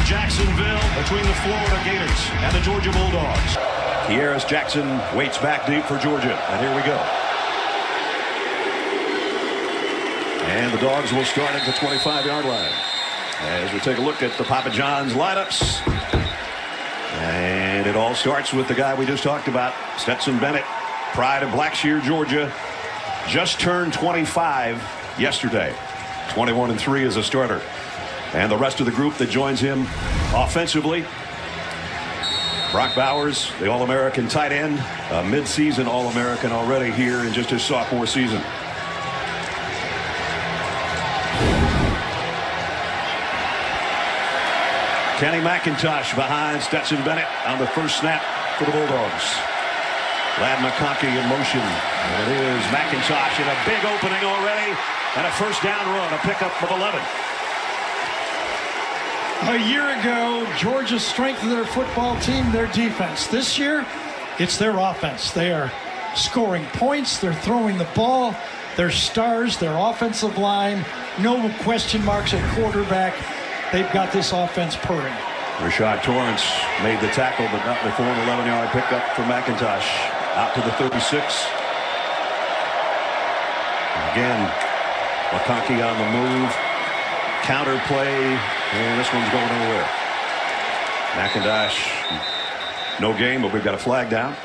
Jacksonville between the Florida Gators and the Georgia Bulldogs. Kearis Jackson waits back deep for Georgia, and here we go. And the Dogs will start at the 25-yard line. As we take a look at the Papa John's lineups. And it all starts with the guy we just talked about, Stetson Bennett, pride of Blackshear, Georgia. Just turned 25 yesterday. 21-3 as a starter. And the rest of the group that joins him offensively. Brock Bowers, the All-American tight end, a mid-season All-American already here in just his sophomore season. Kenny McIntosh behind Stetson Bennett on the first snap for the Bulldogs. Ladd McConkey in motion. And it is McIntosh in a big opening already. And a first down run, a pickup of 11. A year ago, Georgia's strength of their football team, their defense. This year, it's their offense. They are scoring points. They're throwing the ball. They're stars, their offensive line. No question marks at quarterback. They've got this offense purring. Rashad Torrance made the tackle, but not before an 11-yard pickup for McIntosh. Out to the 36. Again, McConkey on the move. Counter play, and this one's going nowhere. McIntosh, no game, but we've got a flag down.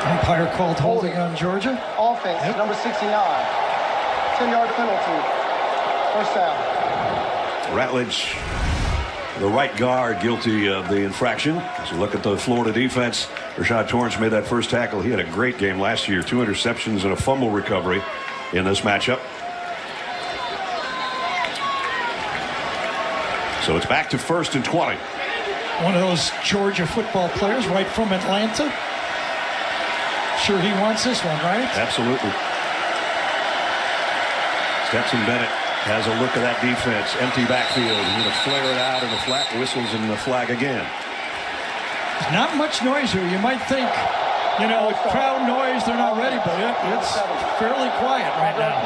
Umpire called holding on Georgia. Offense, number 69. 10-yard penalty. First down. Ratledge, the right guard, guilty of the infraction. As we look at the Florida defense, Rashad Torrance made that first tackle. He had a great game last year. 2 interceptions and a fumble recovery in this matchup. So it's back to 1st and 20. One of those Georgia football players right from Atlanta. Sure he wants this one, right? Absolutely. Stetson Bennett has a look at that defense. Empty backfield. He's going to flare it out, and the flat whistles and the flag again. Not much noise here. You might think, you know, crowd noise, they're not ready, but it's fairly quiet right now.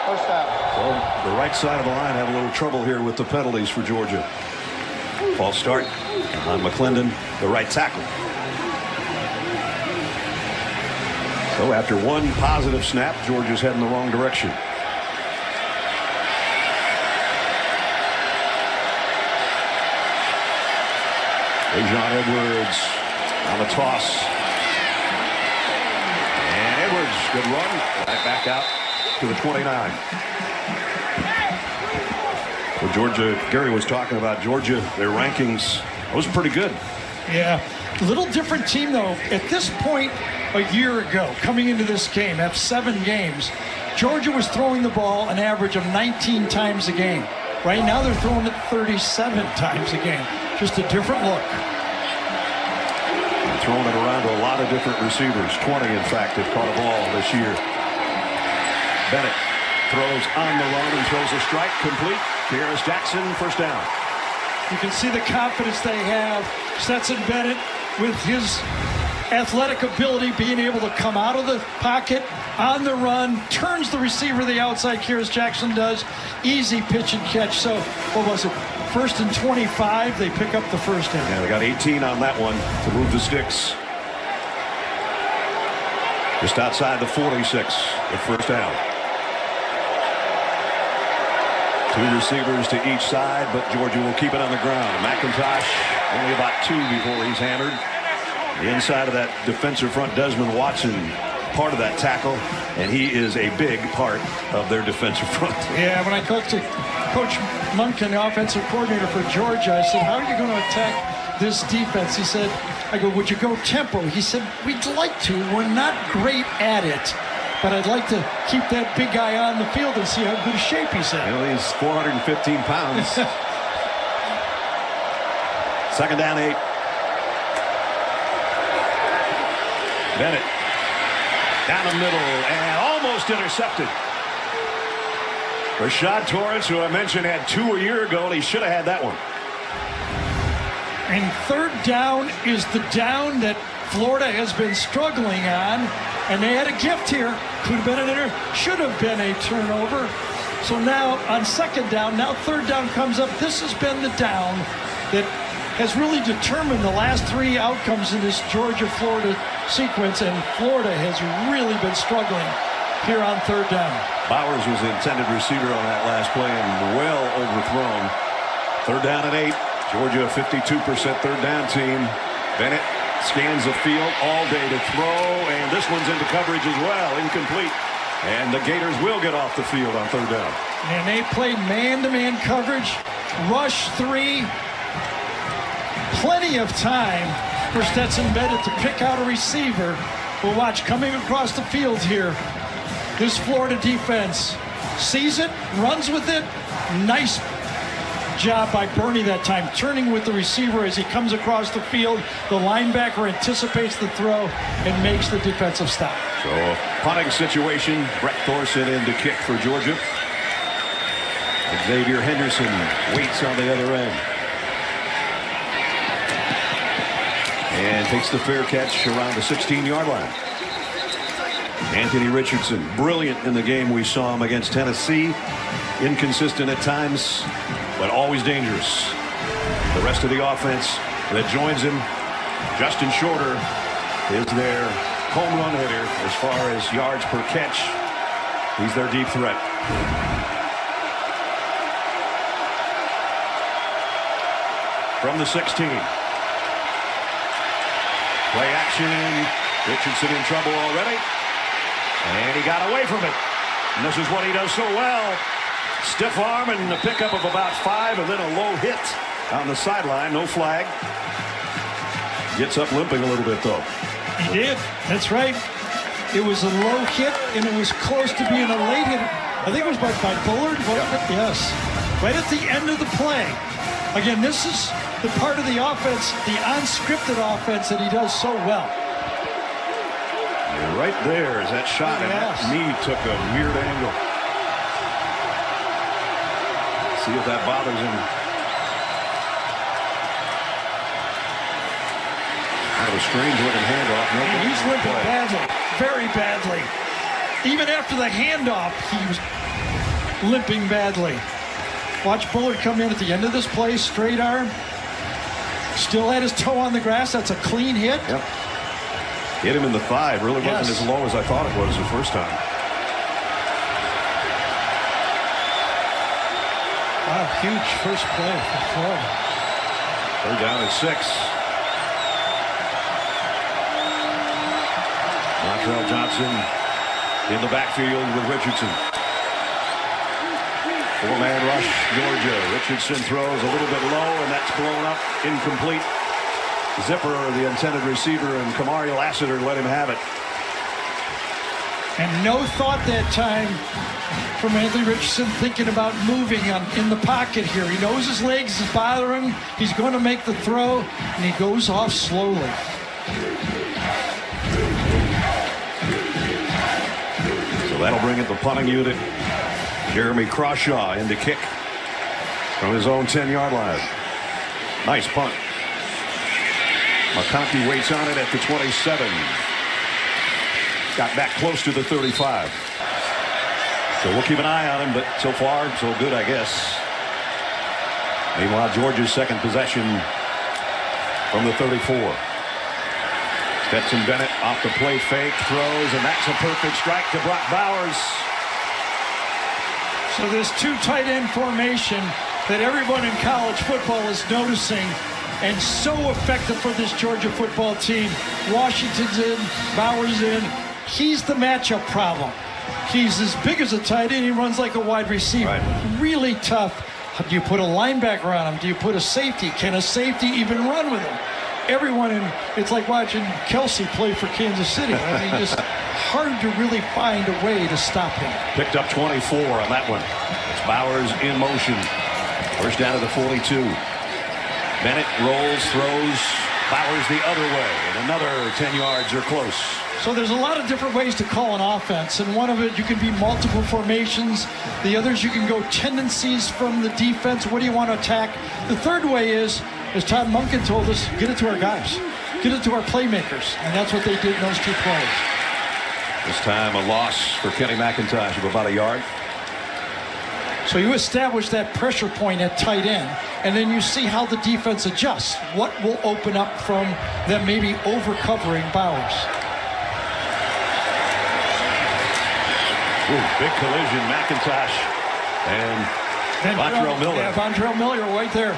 First down. Well, the right side of the line had a little trouble here with the penalties for Georgia. False start on McClendon, the right tackle. So after one positive snap, Georgia's heading the wrong direction. John Edwards on the toss. And Edwards, good run. Right back out to the 29. Well, Georgia, Gary was talking about Georgia, their rankings, was pretty good. Yeah, a little different team, though. At this point, a year ago, coming into this game, after 7 games, Georgia was throwing the ball an average of 19 times a game. Right now, they're throwing it 37 times a game. Just a different look. Throwing it around to a lot of different receivers. 20, in fact, have caught a ball this year. Bennett throws on the run and throws a strike complete. Kearis Jackson, first down. You can see the confidence they have. Stetson Bennett, with his athletic ability, being able to come out of the pocket on the run, turns the receiver to the outside. Kearis Jackson does. Easy pitch and catch. So, what was it? 1st and 25, they pick up the first down. Yeah, they got 18 on that one to move the sticks. Just outside the 46, the first down. 2 receivers to each side, but Georgia will keep it on the ground. McIntosh only about 2 before he's hammered. The inside of that defensive front, Desmond Watson, part of that tackle, and he is a big part of their defensive front. Yeah, when I talked to Coach Munkin, the offensive coordinator for Georgia, I said, how are you going to attack this defense? He said, I go, would you go tempo? He said, we'd like to. We're not great at it, but I'd like to keep that big guy on the field and see how good a shape he's in. You know, he's 415 pounds. 2nd down 8. Bennett down the middle and almost intercepted. Rashad Torrance, who I mentioned had 2 a year ago, and he should have had that one. And 3rd down is the down that Florida has been struggling on, and they had a gift here. Could have been should have been a turnover. So now on second down, now third down comes up. This has been the down that has really determined the last three outcomes in this Georgia-Florida sequence, and Florida has really been struggling here on third down. Bowers was the intended receiver on that last play and well overthrown. Third down and 8. Georgia, a 52% third down team. Bennett scans the field all day to throw, and this one's into coverage as well, incomplete. And the Gators will get off the field on third down. And they played man-to-man coverage, rush 3. Plenty of time for Stetson Bennett to pick out a receiver. We'll watch coming across the field here. This Florida defense sees it, runs with it. Nice job by Bernie that time, turning with the receiver as he comes across the field. The linebacker anticipates the throw and makes the defensive stop. So a punting situation. Brett Thorson in to kick for Georgia. Xavier Henderson waits on the other end. And takes the fair catch around the 16-yard line. Anthony Richardson, brilliant in the game we saw him against Tennessee. Inconsistent at times, but always dangerous. The rest of the offense that joins him, Justin Shorter is their home run hitter as far as yards per catch. He's their deep threat. From the 16. Play action. Richardson in trouble already. And he got away from it. And this is what he does so well. Stiff arm and a pickup of about 5 and then a low hit on the sideline. No flag. Gets up limping a little bit though. He did. That's right. It was a low hit and it was close to being a late hit. I think it was by Bullard. Yep. Yes. Right at the end of the play. Again, this is the part of the offense, the unscripted offense that he does so well. You're right there as that shot, and that knee took a weird angle. See if that bothers him. Kind of a strange looking handoff. He's limping badly, very badly. Even after the handoff, he was limping badly. Watch Bullard come in at the end of this play, straight arm. Still had his toe on the grass. That's a clean hit. Yep. Hit him in the thigh. Really wasn't as low as I thought it was the first time. Wow, huge first play for Florida. They're down at 6. Montrell Johnson in the backfield with Richardson. 4-man rush, Georgia. Richardson throws a little bit low, and that's blown up, incomplete. Zipper, the intended receiver, and Kamario Lassiter let him have it. And no thought that time from Anthony Richardson thinking about moving in the pocket here. He knows his legs is bothering him. He's going to make the throw, and he goes off slowly. So that'll bring it the punting unit. Jeremy Crawshaw in to kick from his own 10-yard line. Nice punt. McConkey waits on it at the 27. Got back close to the 35. So we'll keep an eye on him, but so far, so good, I guess. Meanwhile, Georgia's second possession from the 34. Stetson Bennett off the play fake, throws, and that's a perfect strike to Brock Bowers. So this 2 tight end formation that everyone in college football is noticing, and so effective for this Georgia football team. Washington's in, Bowers in. He's the matchup problem. He's as big as a tight end. He runs like a wide receiver. Right. Really tough. Do you put a linebacker on him? Do you put a safety? Can a safety even run with him? Everyone in, it's like watching Kelsey play for Kansas City. I mean, just hard to really find a way to stop him. Picked up 24 on that one. It's Bowers in motion. First down to the 42. Bennett rolls, throws, Bowers the other way, and another 10 yards or close. So there's a lot of different ways to call an offense, and one of it, you can be multiple formations. The others, you can go tendencies from the defense. What do you want to attack? The third way is, as Todd Monken told us, get it to our guys. Get it to our playmakers, and that's what they did in those 2 plays. This time a loss for Kenny McIntosh of about a yard. So you establish that pressure point at tight end, and then you see how the defense adjusts. What will open up from them maybe over-covering Bowers? Ooh, big collision, McIntosh and Vontrell Miller. Yeah, Vontrell Miller right there.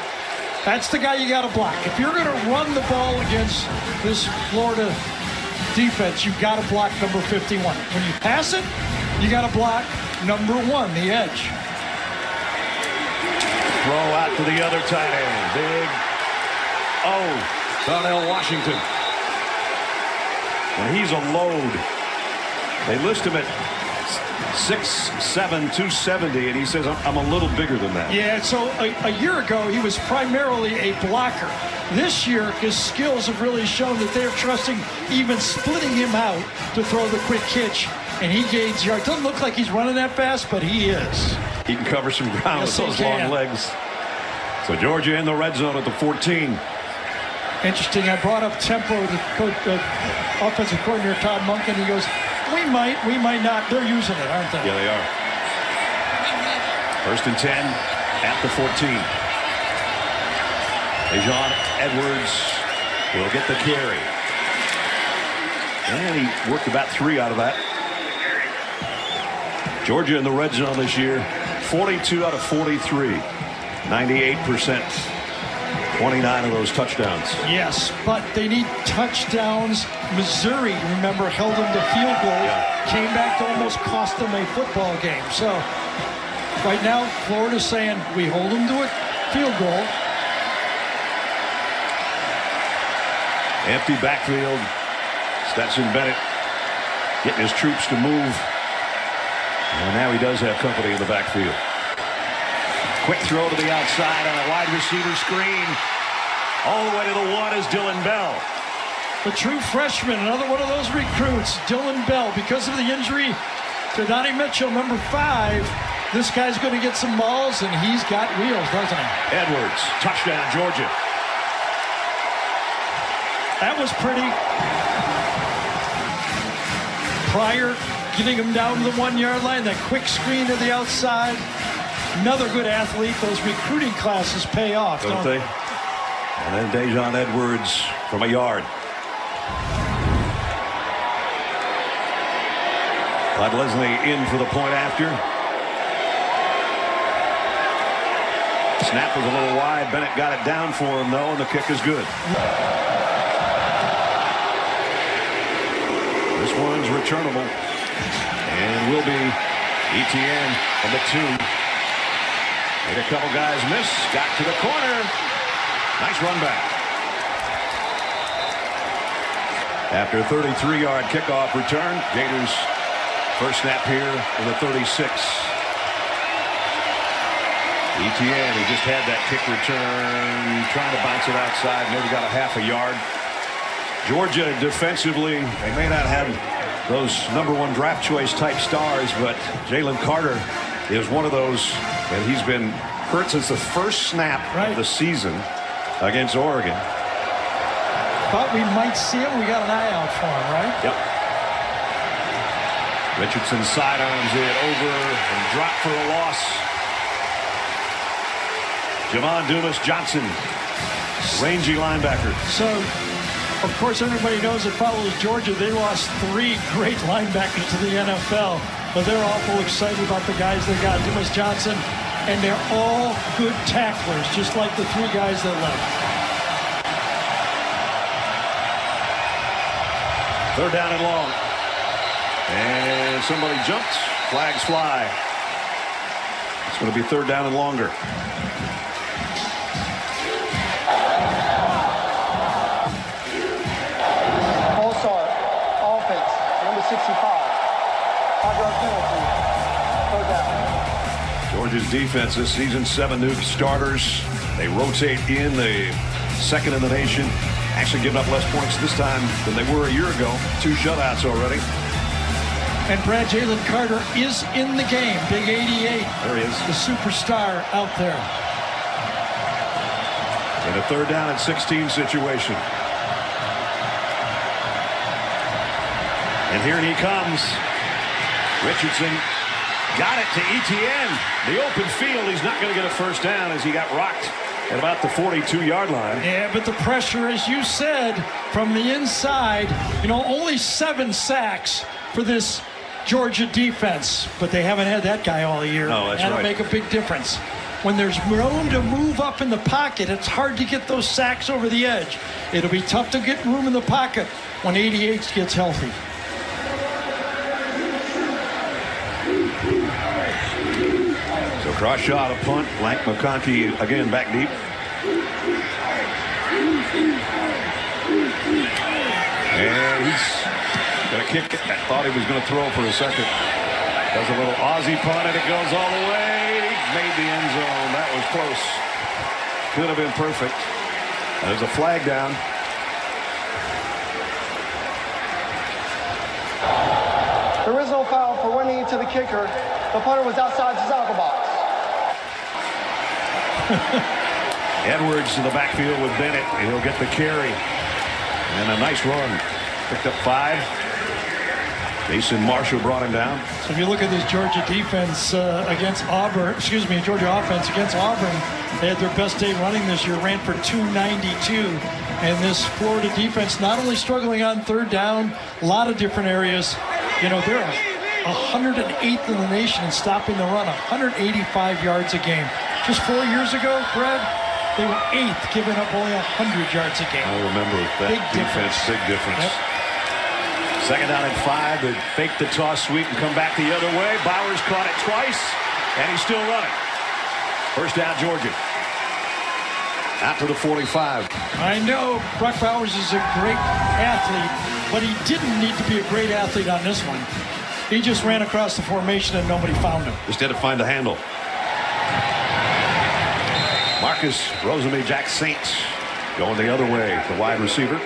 That's the guy you got to block. If you're going to run the ball against this Florida defense, you've got to block number 51. When you pass it, you got to block number 1, the edge. Throw out to the other tight end. Big Darnell Washington. And he's a load. They list him at 6'7", 270, and he says, I'm a little bigger than that. Yeah, so a year ago, he was primarily a blocker. This year, his skills have really shown that they're trusting even splitting him out to throw the quick hitch, and he gains yards. Doesn't look like he's running that fast, but he is. He can cover some ground Yes, with those he can. long legs. So Georgia in the red zone at the 14. Interesting, I brought up tempo to offensive coordinator Todd Monken. He goes, we might not. They're using it, aren't they? Yeah, they are. 1st and 10 at the 14. Dejon Edwards will get the carry. And he worked about 3 out of that. Georgia in the red zone this year, 42 out of 43. 98%. 29 of those touchdowns. Yes, but they need touchdowns. Missouri, remember, held them to field goal. Yeah. Came back to almost cost them a football game. So right now, Florida's saying we hold them to a field goal. Empty backfield. Stetson Bennett getting his troops to move. And now he does have company in the backfield. Quick throw to the outside on a wide receiver screen. All the way to the 1 is Dylan Bell. The true freshman, another one of those recruits, Dylan Bell, because of the injury to Donnie Mitchell, number 5. This guy's going to get some balls, and he's got wheels, doesn't he? Edwards, touchdown, Georgia. That was pretty. Pryor getting him down to the 1-yard line, that quick screen to the outside. Another good athlete. Those recruiting classes pay off, Don't they? And then Dejon Edwards from a yard. Todd Leslie in for the point after. Snap was a little wide. Bennett got it down for him, though, and the kick is good. This one's returnable. And will be Etienne on the 2. Made a couple guys miss. Got to the corner. Nice run back. After a 33-yard kickoff return, Gators first snap here in the 36. Etienne, who just had that kick return, trying to bounce it outside, maybe got a half a yard. Georgia defensively, they may not have those #1 draft choice type stars, but Jalen Carter is one of those, and he's been hurt since the first snap of the season against Oregon. Thought we might see him. We got an eye out for him, right? Yep. Richardson sidearms it over and dropped for a loss. Javon Dumas-Johnson, rangy linebacker. So, of course, everybody knows that follows Georgia. They lost 3 great linebackers to the NFL, but they're awful excited about the guys they got. Dumas-Johnson, and they're all good tacklers, just like the 3 guys that left. 3rd down and long. And somebody jumped. Flags fly. It's going to be 3rd down and longer. False start. Offense. Number 65. 5-yard penalty. 3rd down. Georgia's defense this season, 7 new starters. They rotate in, the 2nd in the nation. Actually giving up less points this time than they were a year ago. 2 shutouts already. And Brad, Jalen Carter is in the game. Big 88. There he is. The superstar out there. In a 3rd down and 16 situation. And here he comes. Richardson Got it to Etienne. The open field, he's not going to get a first down as he got rocked at about the 42-yard line. Yeah, but the pressure, as you said, from the inside, only 7 sacks for this Georgia defense, but they haven't had that guy all year. No, that's That'll right. make a big difference. When there's room to move up in the pocket, it's hard to get those sacks over the edge. It'll be tough to get room in the pocket when 88 gets healthy. So cross shot, a punt. Blank McConkey again back deep. And he's going to kick it. I thought he was going to throw for a second. Does a little Aussie punt, and it goes all the way. Made the end zone. That was close. Could have been perfect. There's a flag down. There is no foul for running into the kicker. The punter was outside the tackle box. Edwards in the backfield with Bennett. And he'll get the carry. And a nice run. Picked up 5. Mason Marshall brought him down. So if you look at this Georgia defense against Auburn, Georgia offense against Auburn, they had their best day running this year, ran for 292. And this Florida defense not only struggling on third down, a lot of different areas. They're 108th in the nation in stopping the run, 185 yards a game. Just 4 years ago, Brad, they were 8th, giving up only 100 yards a game. I remember that Big defense, big difference. Yep. Second down and 5. They fake the toss sweep and come back the other way. Bowers caught it twice, and he's still running. First down, Georgia. After the 45. I know Brock Bowers is a great athlete, but he didn't need to be a great athlete on this one. He just ran across the formation and nobody found him. Instead of find the handle. Marcus Rosemy-Jack Saints going the other way, the wide receiver.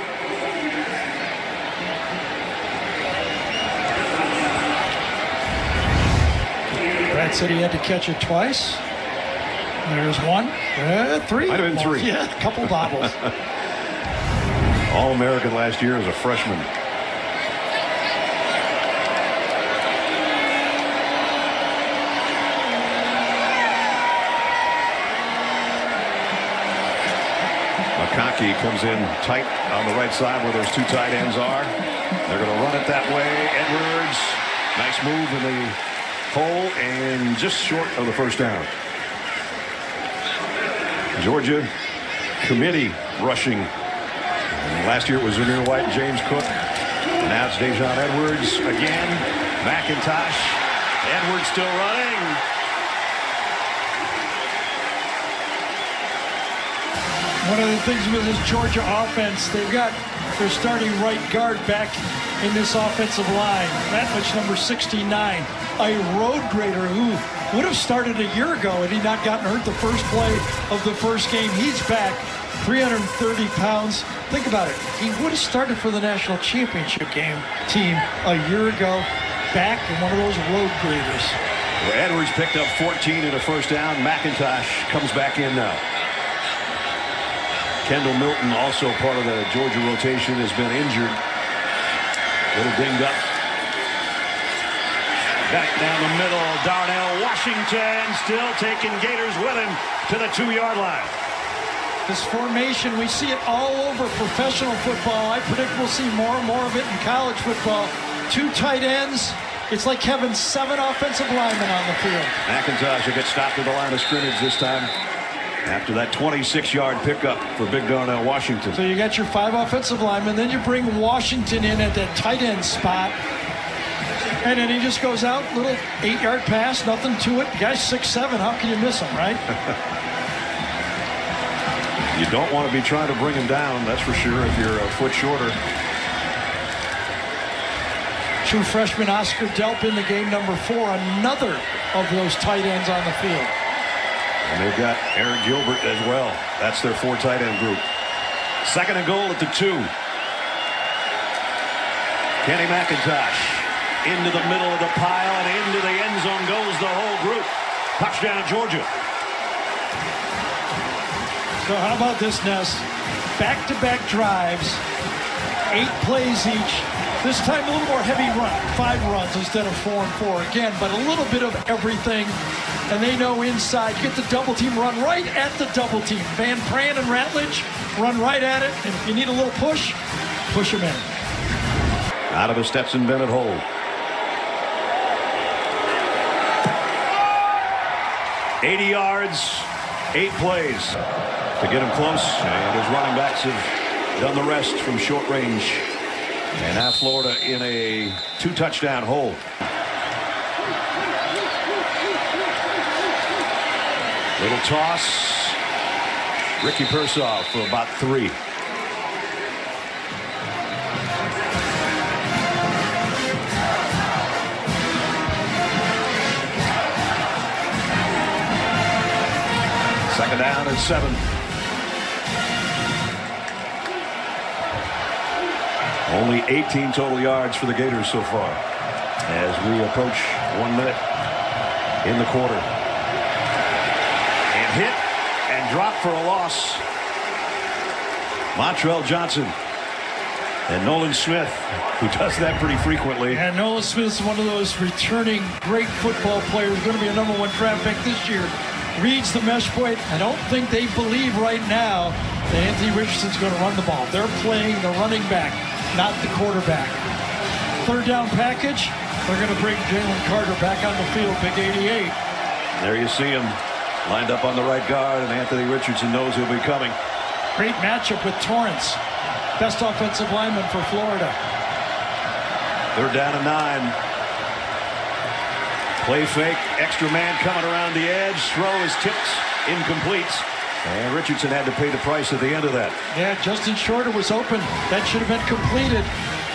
Brad said he had to catch it twice. There's 1, 3. Might have been 3. Yeah, a couple bobbles. All-American last year as a freshman. McConkey comes in tight on the right side where those 2 tight ends are. They're going to run it that way. Edwards, nice move in the hole and just short of the first down. Georgia committee rushing. And last year it was Zamir White and James Cook. And now it's Dejon Edwards again. McIntosh. Edwards still running. One of the things with this Georgia offense, they've got their starting right guard back in this offensive line. That much number 69, a road grader who would have started a year ago had he not gotten hurt the first play of the first game. He's back, 330 pounds. Think about it. He would have started for the national championship game team a year ago, back in one of those road graders. Well, Edwards picked up 14 in the first down. McIntosh comes back in now. Kendall Milton, also part of the Georgia rotation, has been injured. A little dinged up. Back down the middle, Darnell Washington still taking Gators with him to the 2-yard line. This formation, we see it all over professional football. I predict we'll see more and more of it in college football. 2 tight ends. It's like having 7 offensive linemen on the field. McIntosh will get stopped at the line of scrimmage this time after that 26-yard pickup for Big Darnell Washington. So you got your 5 offensive linemen, then you bring Washington in at that tight end spot. And then he just goes out, little 8-yard pass, nothing to it. The guy's 6'7", how can you miss him, right? You don't want to be trying to bring him down, that's for sure, if you're a foot shorter. True freshman Oscar Delp in the game, number 4, another of those tight ends on the field. And they've got Aaron Gilbert as well. That's their 4 tight end group. Second and goal at the 2. Kenny McIntosh into the middle of the pile and into the end zone goes the whole group. Touchdown, Georgia. So how about this, Ness? Back-to-back drives, 8 plays each, This time a little more heavy run, 5 runs instead of 4 and 4 again, but a little bit of everything. And they know inside, get the double team, run right at the double team. Van Pran and Ratledge run right at it, and if you need a little push them in. Out of a Stetson Bennett hold. 80 yards, 8 plays to get him close, and his running backs have done the rest from short range. And now Florida in a 2-touchdown hole. Little toss. Ricky Persoff for about 3. Second down and 7. Only 18 total yards for the Gators so far as we approach 1 minute in the quarter. And hit and drop for a loss. Montrell Johnson and Nolan Smith, who does that pretty frequently. And Nolan Smith is one of those returning great football players, going to be a #1 draft pick this year. Reads the mesh point. I don't think they believe right now that Anthony Richardson's going to run the ball. They're playing the running back, not the quarterback. 3rd down package. They're going to bring Jalen Carter back on the field, big 88. There you see him lined up on the right guard, and Anthony Richardson knows he'll be coming. Great matchup with Torrance, best offensive lineman for Florida. 3rd down and 9. Play fake, extra man coming around the edge. Throw is tipped, incomplete. And Richardson had to pay the price at the end of that. Yeah, Justin Shorter was open. That should have been completed.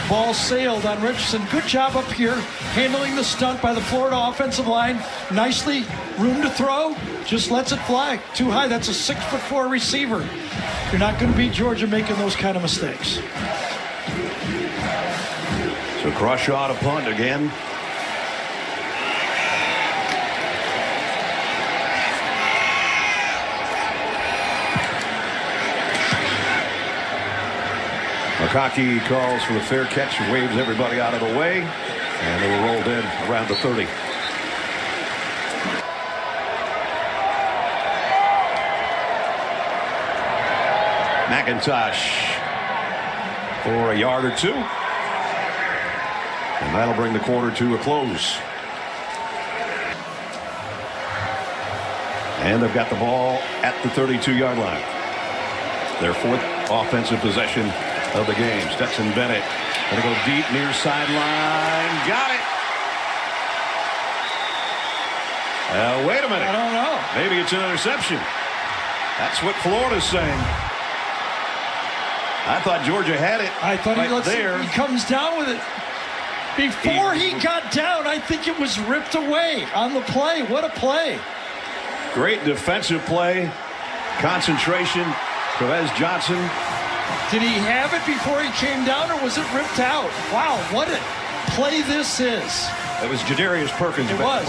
Ball sailed on Richardson. Good job up here handling the stunt by the Florida offensive line. Nicely, room to throw. Just lets it fly. Too high. That's a 6'4" receiver. You're not going to beat Georgia making those kind of mistakes. So Crawshaw to punt again. McConkey calls for the fair catch and waves everybody out of the way, and they were rolled in around the 30. McIntosh for a yard or 2, and that'll bring the quarter to a close. And they've got the ball at the 32-yard line. Their 4th offensive possession of the game. Stetson Bennett going to go deep near sideline. Got it. Wait a minute. I don't know. Maybe it's an interception. That's what Florida's saying. I thought Georgia had it. I thought right there. He comes down with it. Before he got down, I think it was ripped away on the play. What a play. Great defensive play. Concentration. Perez Johnson. Did he have it before he came down, or was it ripped out? Wow, what a play this is. It was Jadarius Perkins. It was.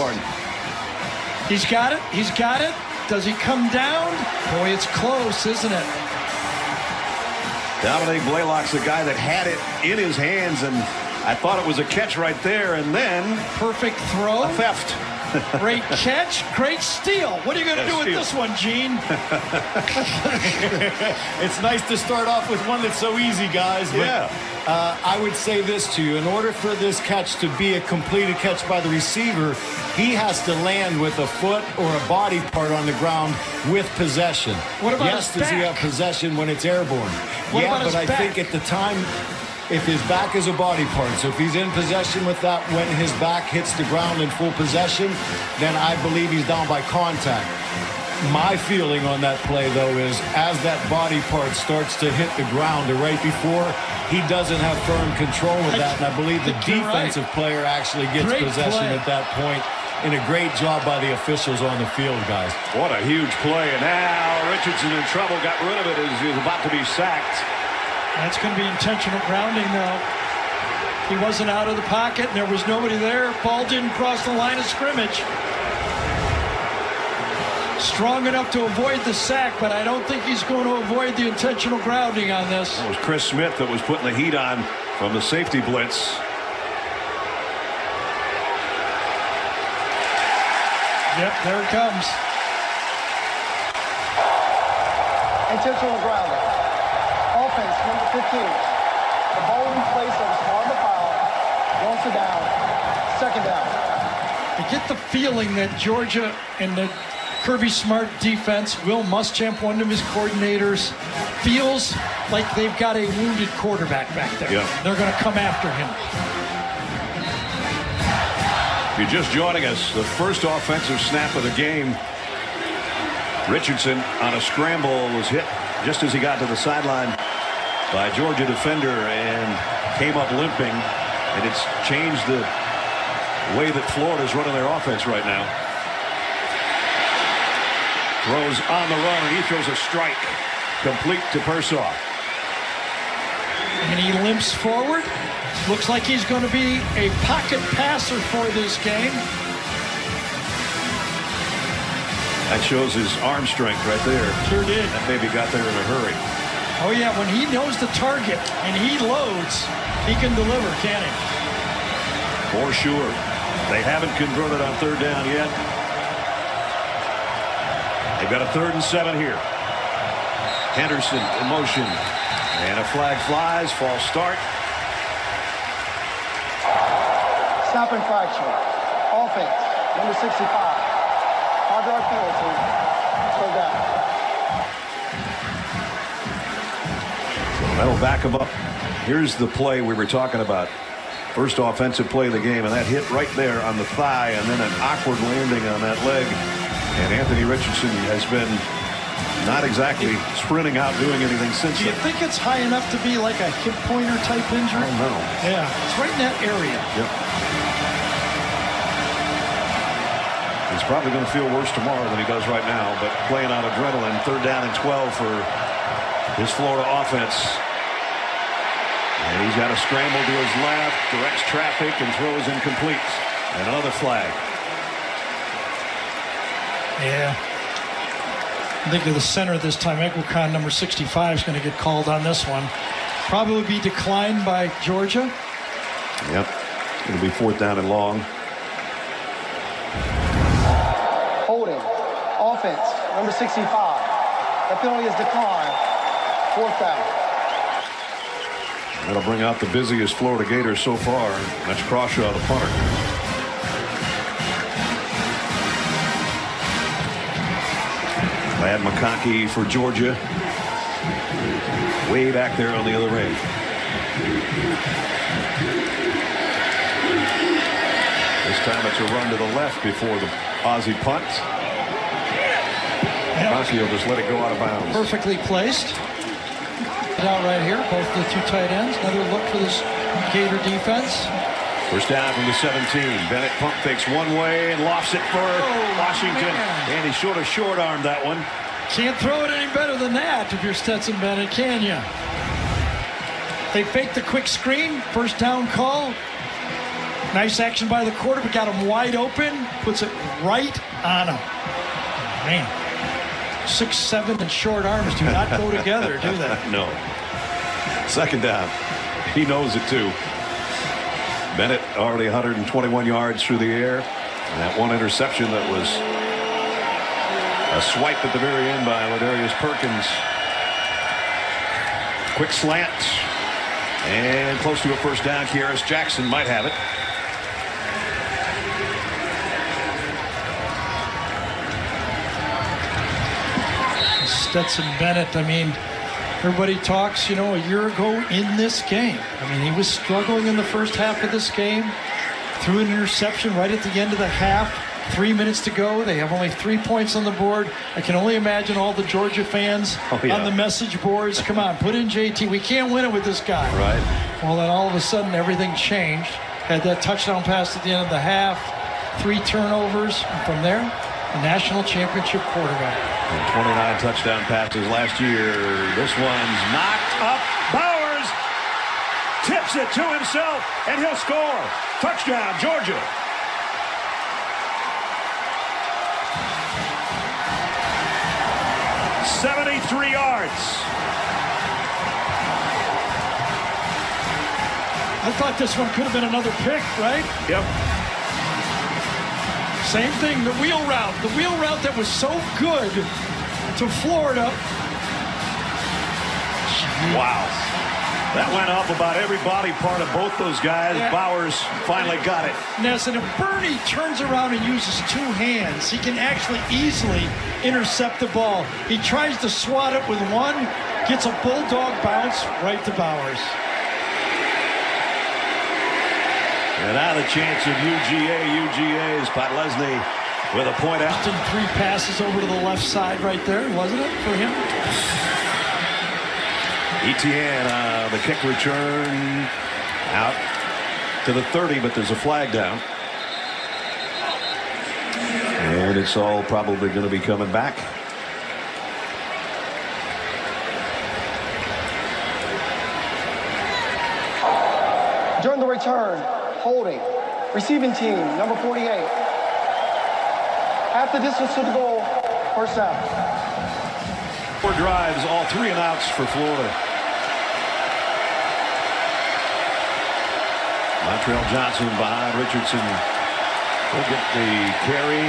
He's got it. He's got it. Does he come down? Boy, it's close, isn't it? Dominique Blaylock's the guy that had it in his hands, and I thought it was a catch right there, and then perfect throw. A theft. Great catch, great steal. What are you going to do with this one, Gene? It's nice to start off with one that's so easy, guys. But, yeah. I would say this to you. In order for this catch to be a completed catch by the receiver, he has to land with a foot or a body part on the ground with possession. What about yes, his back? does he have possession when it's airborne? What yeah, about his but I back? think at the time, if his back is a body part, so if he's in possession with that when his back hits the ground in full possession, then I believe he's down by contact. My feeling on that play, though, is as that body part starts to hit the ground or right before, he doesn't have firm control of that, and I believe the defensive player actually gets possession at that point. And a great job by the officials on the field, guys. What a huge play. And now Richardson in trouble, got rid of it as he was about to be sacked. That's going to be intentional grounding, though. He wasn't out of the pocket, and there was nobody there. Ball didn't cross the line of scrimmage. Strong enough to avoid the sack, but I don't think he's going to avoid the intentional grounding on this. It was Chris Smith that was putting the heat on from the safety blitz. Yep, there it comes. Intentional grounding. Offense, number 15. The ball will be placed on the small of the foul. Once a down. Second down. I get the feeling that Georgia and the Kirby Smart defense, Will Muschamp, one of his coordinators, feels like they've got a wounded quarterback back there. Yeah. They're going to come after him. If you're just joining us, the first offensive snap of the game, Richardson on a scramble was hit just as he got to the sideline by a Georgia defender and came up limping, and it's changed the way that Florida's running their offense right now. Throws on the run, and he throws a strike complete to Persaw. And he limps forward. Looks like he's going to be a pocket passer for this game. That shows his arm strength right there. Sure did. That maybe got there in a hurry. Oh, yeah, when he knows the target and he loads, he can deliver, can't he? For sure. They haven't converted on third down yet. They've got a 3rd and 7 here. Henderson in motion. And a flag flies. False start. Snap infraction. Offense, number 65. 5-yard penalty. Third down. That'll back him up. Here's the play we were talking about. First offensive play of the game, and that hit right there on the thigh, and then an awkward landing on that leg. And Anthony Richardson has been not exactly sprinting out doing anything since Do you then. think it's high enough to be like a hip pointer type injury? Oh, no. Yeah, it's right in that area. Yep. He's probably going to feel worse tomorrow than he does right now, but playing on adrenaline, 3rd down and 12 for his Florida offense. And he's got a scramble to his left, directs traffic, and throws incomplete. And another flag. Yeah. I think to the center this time. Egwakon, number 65, is going to get called on this one. Probably be declined by Georgia. Yep. It'll be 4th down and long. Holding. Offense, number 65. That penalty is declined. 4th down. That'll bring out the busiest Florida Gators so far. That's Crawshaw, the punter. Brad McConkey for Georgia. Way back there on the other end. This time it's a run to the left before the Aussie punt. McConkey will just let it go out of bounds. Perfectly placed. Out right here, both the 2 tight ends. Another look for this Gator defense. First down from the 17. Bennett pump fakes one way and lofts it for Washington. Man. And he short-armed that one. Can't throw it any better than that if you're Stetson Bennett, can you? They faked the quick screen. First down call. Nice action by the quarterback. Got him wide open. Puts it right on him. Man. 6'7" and short arms do not go together, do they? No. Second down. He knows it too. Bennett already 121 yards through the air. And that one interception that was a swipe at the very end by Ladarius Perkins. Quick slant. And close to a first down. Kearis Jackson might have it. Stetson Bennett, I mean, everybody talks, you know, a year ago in this game. I mean, he was struggling in the first half of this game. Threw an interception right at the end of the half. 3 minutes to go. They have only 3 points on the board. I can only imagine all the Georgia fans on the message boards. Come on, put in JT. We can't win it with this guy. Right. Well, then all of a sudden everything changed. Had that touchdown pass at the end of the half. 3 turnovers. And from there, a national championship quarterback. And 29 touchdown passes last year. This one's knocked up. Bowers tips it to himself, and he'll score. Touchdown, Georgia. ...73 yards. I thought this one could have been another pick, right? Yep. Same thing, the wheel route. The wheel route that was so good to Florida. Wow. That went off about every body part of both those guys. Yeah. Bowers finally got it. Ness, and if Bernie turns around and uses two hands, he can actually easily intercept the ball. He tries to swat it with one, gets a bulldog bounce right to Bowers. And now the chance of UGA is Podlesny with a point out. Just in 3 passes over to the left side right there, wasn't it, for him? Etienne, the kick return out to the 30, but there's a flag down. And it's all probably going to be coming back. During the return, holding, receiving team, number 48. Half the distance to the goal, first down. 4 drives, all 3 and outs for Florida. Montreal Johnson behind Richardson. Will get the carry.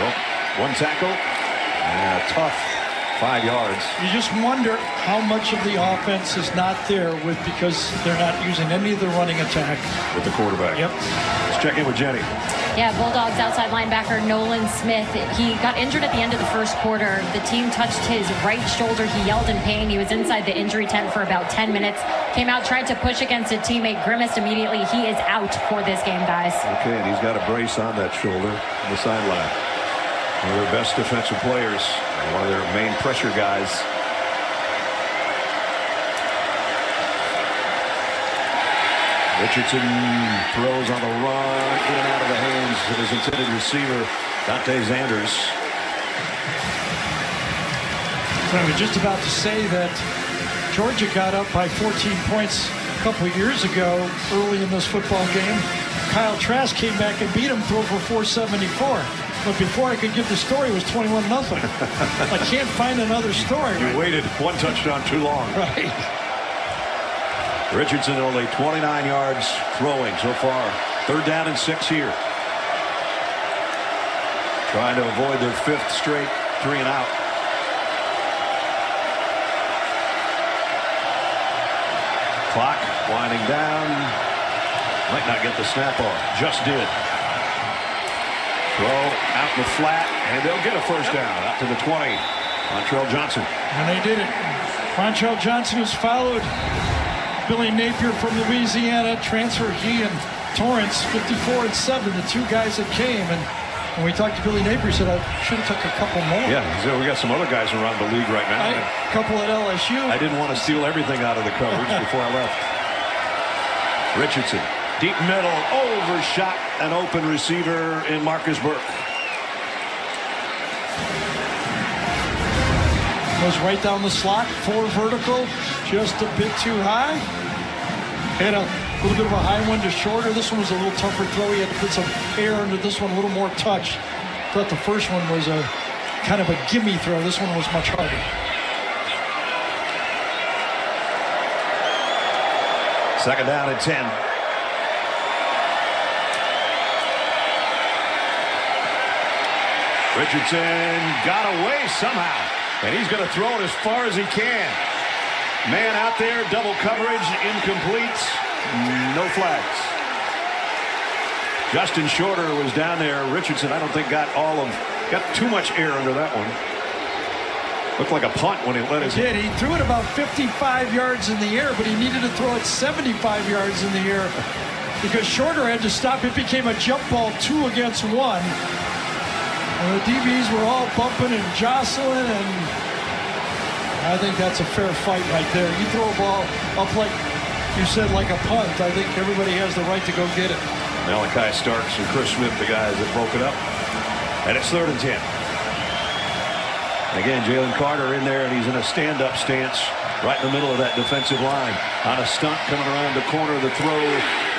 Oh, 1 tackle. And a tough 5 yards. You just wonder how much of the offense is not there because they're not using any of the running attack. With the quarterback. Yep. Let's check in with Jenny. Yeah, Bulldogs outside linebacker Nolan Smith. He got injured at the end of the first quarter. The team touched his right shoulder. He yelled in pain. He was inside the injury tent for about 10 minutes. Came out, tried to push against a teammate, grimaced immediately. He is out for this game, guys. Okay, and he's got a brace on that shoulder on the sideline. One of their best defensive players. One of their main pressure guys. Richardson throws on the run, in and out of the hands of his intended receiver, Dante Zanders. I was just about to say that Georgia got up by 14 points a couple of years ago early in this football game. Kyle Trask came back and beat him, threw for 474. But before I could give the story, it was 21-0. I can't find another story. You waited 1 touchdown too long. Right. Richardson only 29 yards throwing so far. 3rd down and 6 here. Trying to avoid their 5th straight 3 and out. Clock winding down. Might not get the snap off. Just did. Throw out in the flat, and they'll get a first down. Out to the 20. Montreal Johnson. And they did it. Montreal Johnson has followed Billy Napier from Louisiana. Transfer he and Torrance, 54 and 7, the 2 guys that came. And when we talked to Billy Napier, he said, I should have took a couple more. Yeah, so we got some other guys around the league right now. A couple at LSU. I didn't want to steal everything out of the coverage before I left. Richardson, deep middle, overshot an open receiver in Marcus Burke. Goes right down the slot, 4 vertical, just a bit too high. Had a little bit of a high one to shorter. This one was a little tougher throw. He had to put some air into this one, a little more touch. Thought the first one was a kind of a gimme throw. This one was much harder. Second down and 10. Richardson got away somehow, and he's going to throw it as far as he can. Man out there, double coverage, incomplete, no flags. Justin Shorter was down there. Richardson, I don't think got too much air under that one. Looked like a punt when he let his. He did. He threw it about 55 yards in the air, but he needed to throw it 75 yards in the air because Shorter had to stop. It became a jump ball 2 against 1. And the DBs were all bumping and jostling, and I think that's a fair fight right there. You throw a ball up like you said, like a punt, I think everybody has the right to go get it. Malachi Starks and Chris Smith, the guys that broke it up. And it's 3rd and 10. Again, Jalen Carter in there, and he's in a stand-up stance right in the middle of that defensive line. On a stunt coming around the corner, the throw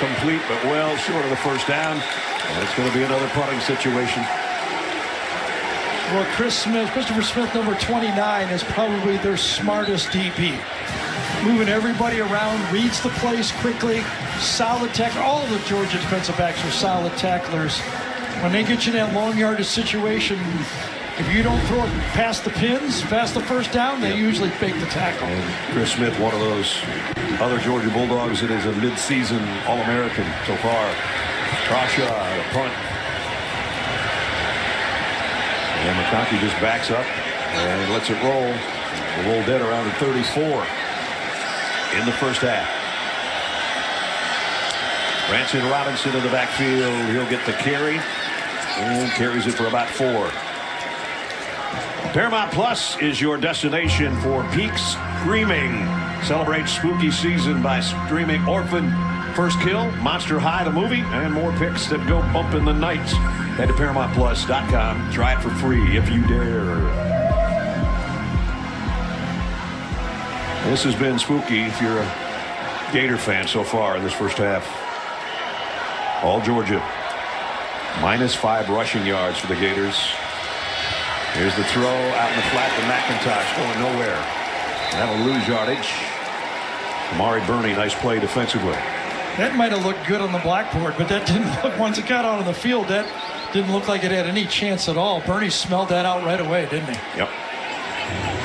complete, but well short of the first down. And it's going to be another punting situation. Well, Christopher Smith, number 29, is probably their smartest DB. moving everybody around, reads the place quickly, solid tackler. All the Georgia defensive backs are solid tacklers. When they get you in that long yardage situation, if you don't throw it past the pins, past the first down, they usually fake the tackle. And Chris Smith, one of those other Georgia Bulldogs that is a mid-season All-American so far. Trasha, a punt. And McConkey just backs up and lets it roll. The roll dead around the 34 in the first half. Branson Robinson in the backfield. He'll get the carry and carries it for about 4. Paramount Plus is your destination for peak streaming. Celebrate spooky season by streaming Orphan, First Kill, Monster High, the movie, and more picks that go bump in the night. Head to ParamountPlus.com. Try it for free if you dare. This has been spooky if you're a Gator fan so far in this first half. All Georgia. -5 rushing yards for the Gators. Here's the throw out in the flat to McIntosh, going nowhere. That'll lose yardage. Amari Burney, nice play defensively. That might have looked good on the blackboard, but that didn't look, once it got out on the field, that didn't look like it had any chance at all. Burney smelled that out right away, didn't he? Yep.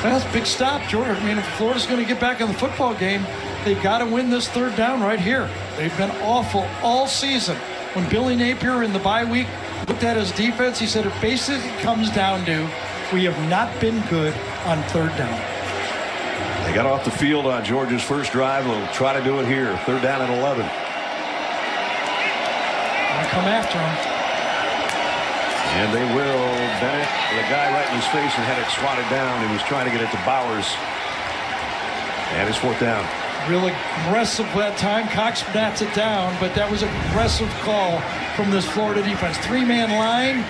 That's a big stop, Georgia. I mean, if Florida's going to get back in the football game, they've got to win this third down right here. They've been awful all season. When Billy Napier in the bye week looked at his defense, he said it basically comes down to we have not been good on third down. They got off the field on Georgia's first drive. They'll try to do it here. Third down and 11. I'll come after him. And they will. Bennett, the guy right in his face and had it swatted down. He was trying to get it to Bowers. And it's 4th down. Real aggressive that time. Cox bats it down, but that was an aggressive call from this Florida defense. 3-man line,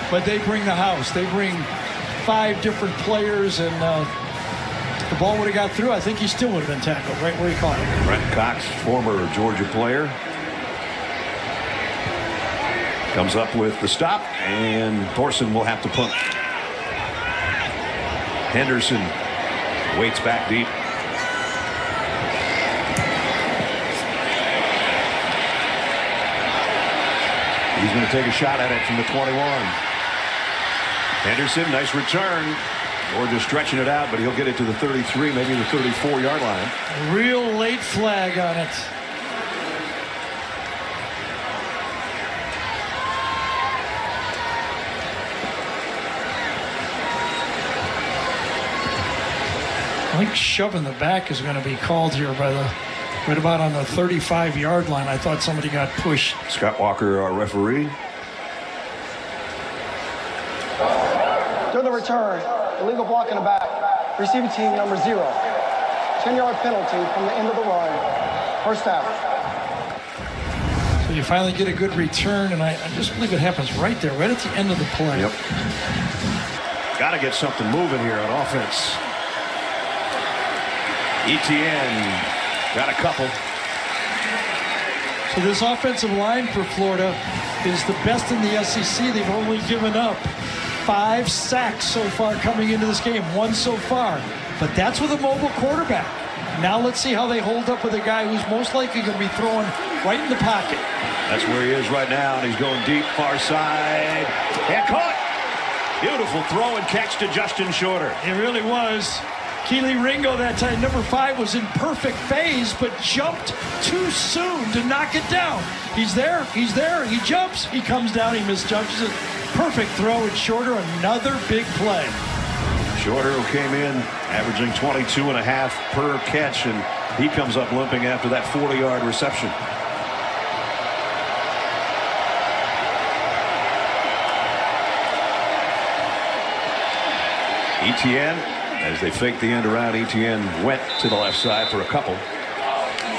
but they bring the house. They bring 5 different players, and the ball would have got through. I think he still would have been tackled right where he caught it. Brent Cox, former Georgia player, comes up with the stop, and Thorson will have to punt. Henderson waits back deep. He's going to take a shot at it from the 21. Henderson, nice return. Georgia stretching it out, but he'll get it to the 33, maybe the 34-yard line. Real late flag on it. I think shoving the back is going to be called here by the right about on the 35-yard line. I thought somebody got pushed. Scott Walker, our referee. During the return, illegal block in the back. Receiving team number 0. 10-yard penalty from the end of the run. First down. So you finally get a good return, and I just believe it happens right there, right at the end of the play. Yep. Got to get something moving here on offense. Etienne got a couple. So this offensive line for Florida is the best in the SEC. They've only given up 5 sacks so far coming into this game. 1 so far. But that's with a mobile quarterback. Now let's see how they hold up with a guy who's most likely going to be throwing right in the pocket. That's where he is right now, and he's going deep, far side. And caught! Beautiful throw and catch to Justin Shorter. It really was. Keely Ringo that time, number 5, was in perfect phase, but jumped too soon to knock it down. He's there, he jumps, he comes down, he misjudges it. Perfect throw, and Shorter, another big play. Shorter, who came in averaging 22.5 per catch, and he comes up limping after that 40-yard reception. Etienne, as they fake the end around, Etienne went to the left side for a couple.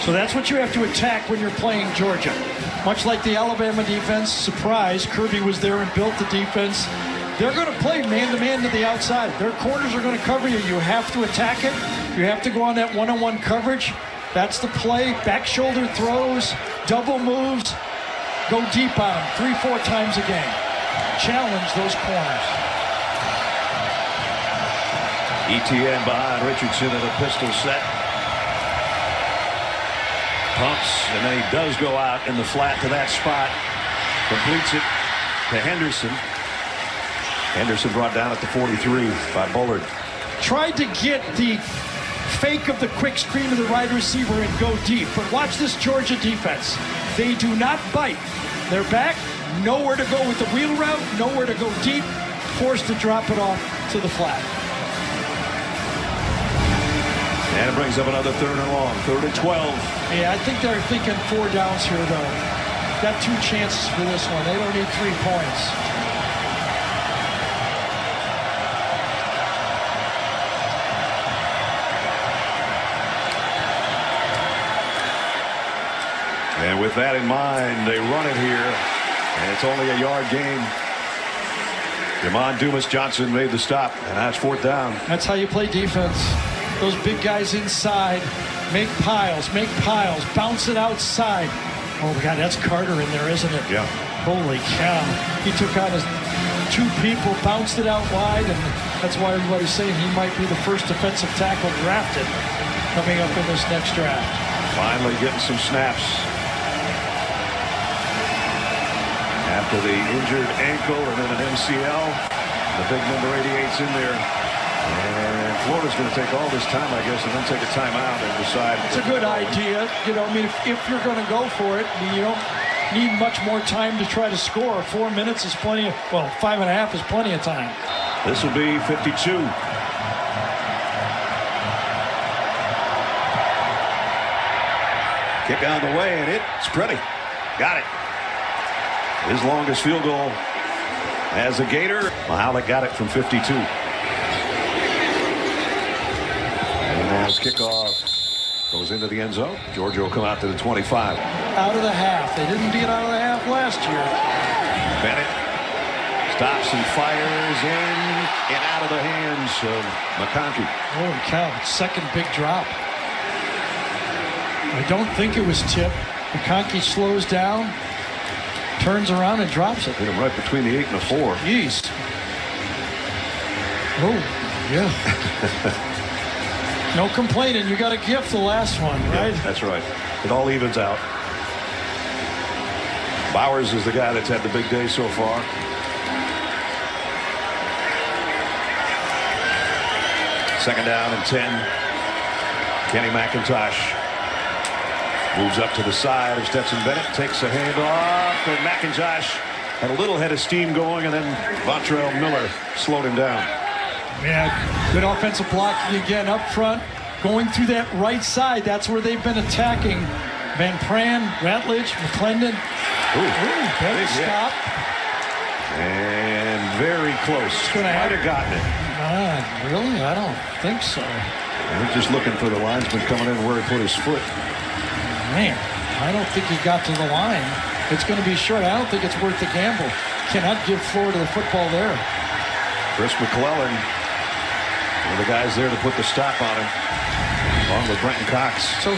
So that's what you have to attack when you're playing Georgia. Much like the Alabama defense, surprise, Kirby was there and built the defense. They're going to play man-to-man to the outside. Their corners are going to cover you. You have to attack it. You have to go on that one-on-one coverage. That's the play. Back shoulder throws, double moves, go deep on them 3-4 times a game. Challenge those corners. Etienne behind Richardson in a pistol set. Pumps, and then he does go out in the flat to that spot. Completes it to Henderson. Henderson brought down at the 43 by Bullard. Tried to get the fake of the quick screen to the wide receiver and go deep. But watch this Georgia defense. They do not bite. They're back, nowhere to go with the wheel route, nowhere to go deep, forced to drop it off to the flat. And it brings up another 3rd and long, 3rd and 12. Yeah, I think they're thinking 4 downs here, though. Got 2 chances for this one. They don't need 3 points. And with that in mind, they run it here, and it's only a yard gain. Jamon Dumas-Johnson made the stop, and that's 4th down. That's how you play defense. Those big guys inside, make piles, bounce it outside. Oh my God, that's Carter in there, isn't it? Yeah. Holy cow. He took out his 2 people, bounced it out wide, and that's why everybody's saying he might be the first defensive tackle drafted coming up in this next draft. Finally getting some snaps. After the injured ankle and then an MCL, the big number 88's in there. And Florida's going to take all this time, I guess, and then take a timeout and decide. It's a good idea. You know, I mean, if you're going to go for it, you don't need much more time to try to score. 4 minutes is plenty of, well, 5.5 is plenty of time. This will be 52. Kick on the way, and it's pretty. Got it. His longest field goal as a Gator. Mahalik got it from 52. And as kickoff goes into the end zone, Georgia will come out to the 25. Out of the half. They didn't get out of the half last year. Bennett stops and fires in and out of the hands of McConkey. Holy cow, 2nd big drop. I don't think it was tipped. McConkey slows down, turns around and drops it. Hit him right between the 8 and the 4. Jeez. Oh, yeah. No complaining. You got a gift the last one, right? Yeah, that's right. It all evens out. Bowers is the guy that's had the big day so far. Second down and 10. Kenny McIntosh moves up to the side of Stetson Bennett, takes a handoff, and McIntosh had a little head of steam going, and then Vontrell Miller slowed him down. Yeah, good offensive blocking again up front, going through that right side. That's where they've been attacking. Van Pran, Ratledge, McClendon. Better stop. And very close. Might have gotten it. Really? I don't think so. We're just looking for the linesman coming in where he put his foot. Man, I don't think he got to the line. It's going to be short. I don't think it's worth the gamble. Cannot give Florida the football there. Chris McClellan, one of the guys there to put the stop on him, along with Brenton Cox. So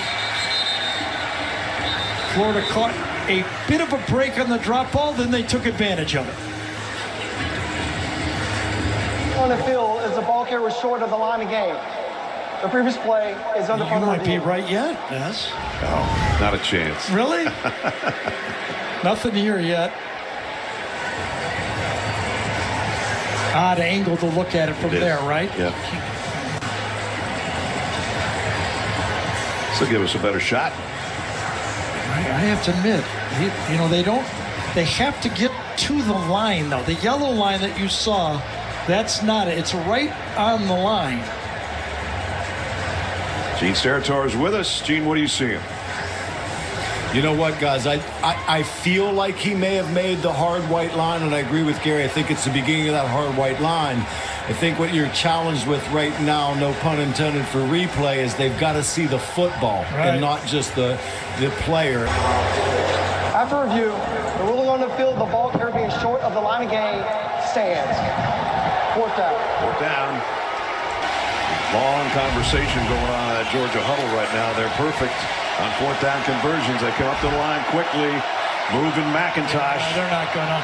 Florida caught a bit of a break on the drop ball, then they took advantage of it. On the field as the ball carrier was short of the line of game. The previous play is under further You might review. be right yet, yes. Oh, not a chance. Really? Nothing here yet. Odd angle to look at it from there, right? Yeah. So give us a better shot. I have to admit, you know, they have to get to the line, though. The yellow line that you saw, that's not it. It's right on the line. Gene Steratore is with us. Gene, what are you seeing? You know what, guys? I feel like he may have made the hard white line, and I agree with Gary. I think it's the beginning of that hard white line. I think what you're challenged with right now, no pun intended for replay, is they've got to see the football and not just the player. After review, the ruling on the field, the ball carrier being short of the line of game, stands. 4th down. 4th down. Long conversation going on at Georgia huddle right now. They're perfect on 4th down conversions. They come up to the line quickly, moving McIntosh. They're not gonna.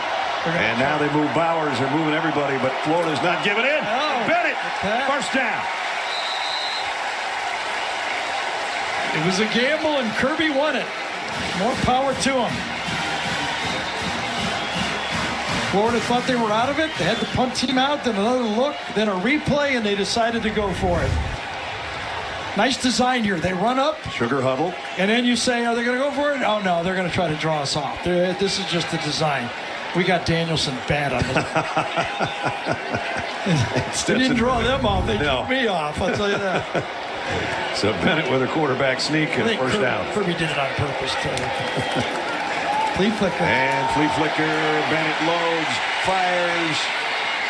And now they move Bowers. They're moving everybody, but Florida's not giving in. Oh, Bennett, okay. first down. It was a gamble, and Kirby won it. More power to him. Florida thought they were out of it. They had the punt team out, then another look, then a replay, and they decided to go for it. Nice design here. They run up. Sugar huddle. And then you say, are they going to go for it? Oh, no, they're going to try to draw us off. This is just the design. We got Danielson bad on this. They didn't draw them off. They took me off. I'll tell you that. So Bennett with a quarterback sneak and first down. Kirby did it on purpose, too. Flea flicker. And flea flicker. Bennett loads, fires.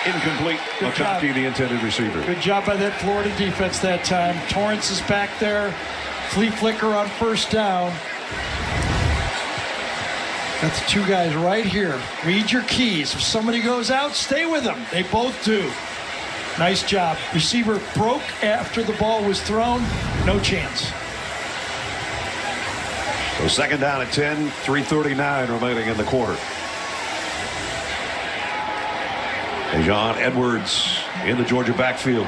Incomplete. McConkey, the intended receiver. Good job by that Florida defense that time. Torrance is back there. Flea flicker on first down. Got the two guys right here. Read your keys. If somebody goes out, stay with them. They both do. Nice job. Receiver broke after the ball was thrown. No chance. So second down at 10, 3:39 remaining in the quarter. John Edwards in the Georgia backfield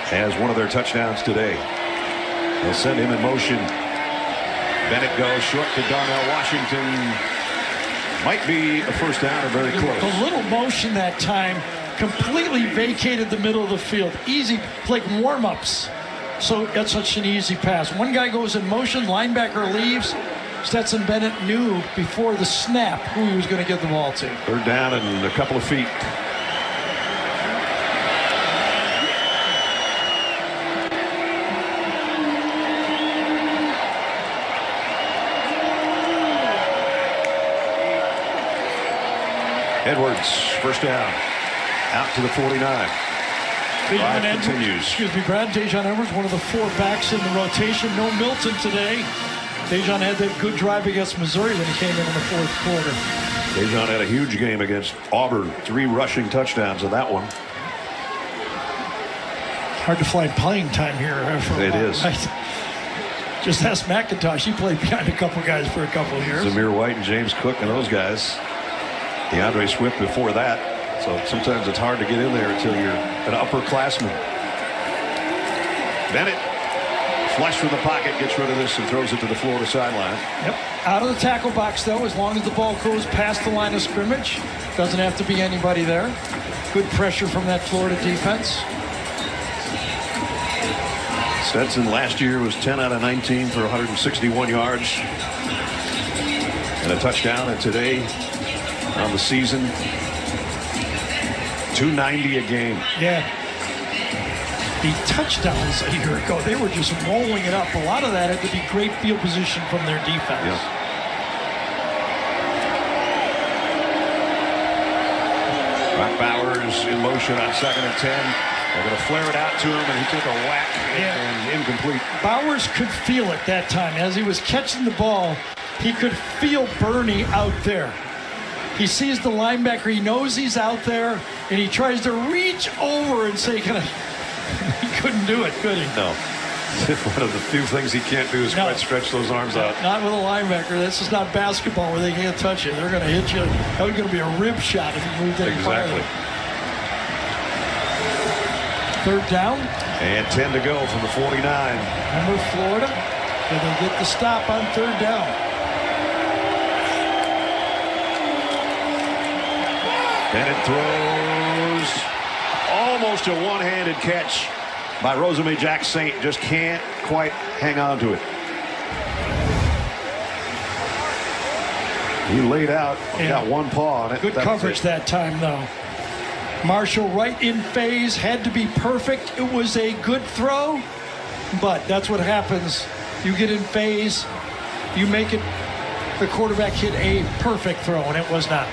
has one of their touchdowns today. They'll send him in motion. Bennett goes short to Darnell Washington. Might be a first down or very close. A little motion that time completely vacated the middle of the field. Easy, like warm-ups. So that's such an easy pass. One guy goes in motion, linebacker leaves. Stetson Bennett knew before the snap who he was going to get the ball to. Third down and a couple of feet. Edwards, first down, out to the 49. Drive continues. Brad Dejon Edwards, one of the four backs in the rotation. No Milton today. Dejon had that good drive against Missouri when he came in the fourth quarter. Dejon had a huge game against Auburn. 3 rushing touchdowns in that one. Hard to find playing time here. It is. Just ask McIntosh. He played behind a couple guys for a couple of years. Zamir White and James Cook and those guys. DeAndre Swift before that. So sometimes it's hard to get in there until you're an upperclassman. Bennett, flush from the pocket, gets rid of this and throws it to the Florida sideline. Yep. Out of the tackle box, though, as long as the ball goes past the line of scrimmage. Doesn't have to be anybody there. Good pressure from that Florida defense. Stetson last year was 10 out of 19 for 161 yards. And a touchdown, and today on the season, 290 a game. Yeah. The touchdowns a year ago, they were just rolling it up. A lot of that had to be great field position from their defense. Yes. Brock Bowers in motion on second and 10. They're going to flare it out to him, and he took a whack and incomplete. Bowers could feel it that time. As he was catching the ball, he could feel Bernie out there. He sees the linebacker. He knows he's out there, and he tries to reach over and say, he couldn't do it, could he? No. One of the few things he can't do is quite stretch those arms out. Not with a linebacker. This is not basketball where they can't touch you. They're going to hit you. That was going to be a rib shot if he moved any farther. Exactly. Third down. And 10 to go from the 49. Remember Florida? Did they get the stop on third down? Bennett throws. Almost a one-handed catch by Roseme Jack Saint. Just can't quite hang on to it. He laid out, got one paw on it. Good coverage that time, though. Marshall right in phase, had to be perfect. It was a good throw, but that's what happens. You get in phase, you make it, the quarterback hit a perfect throw, and it was not.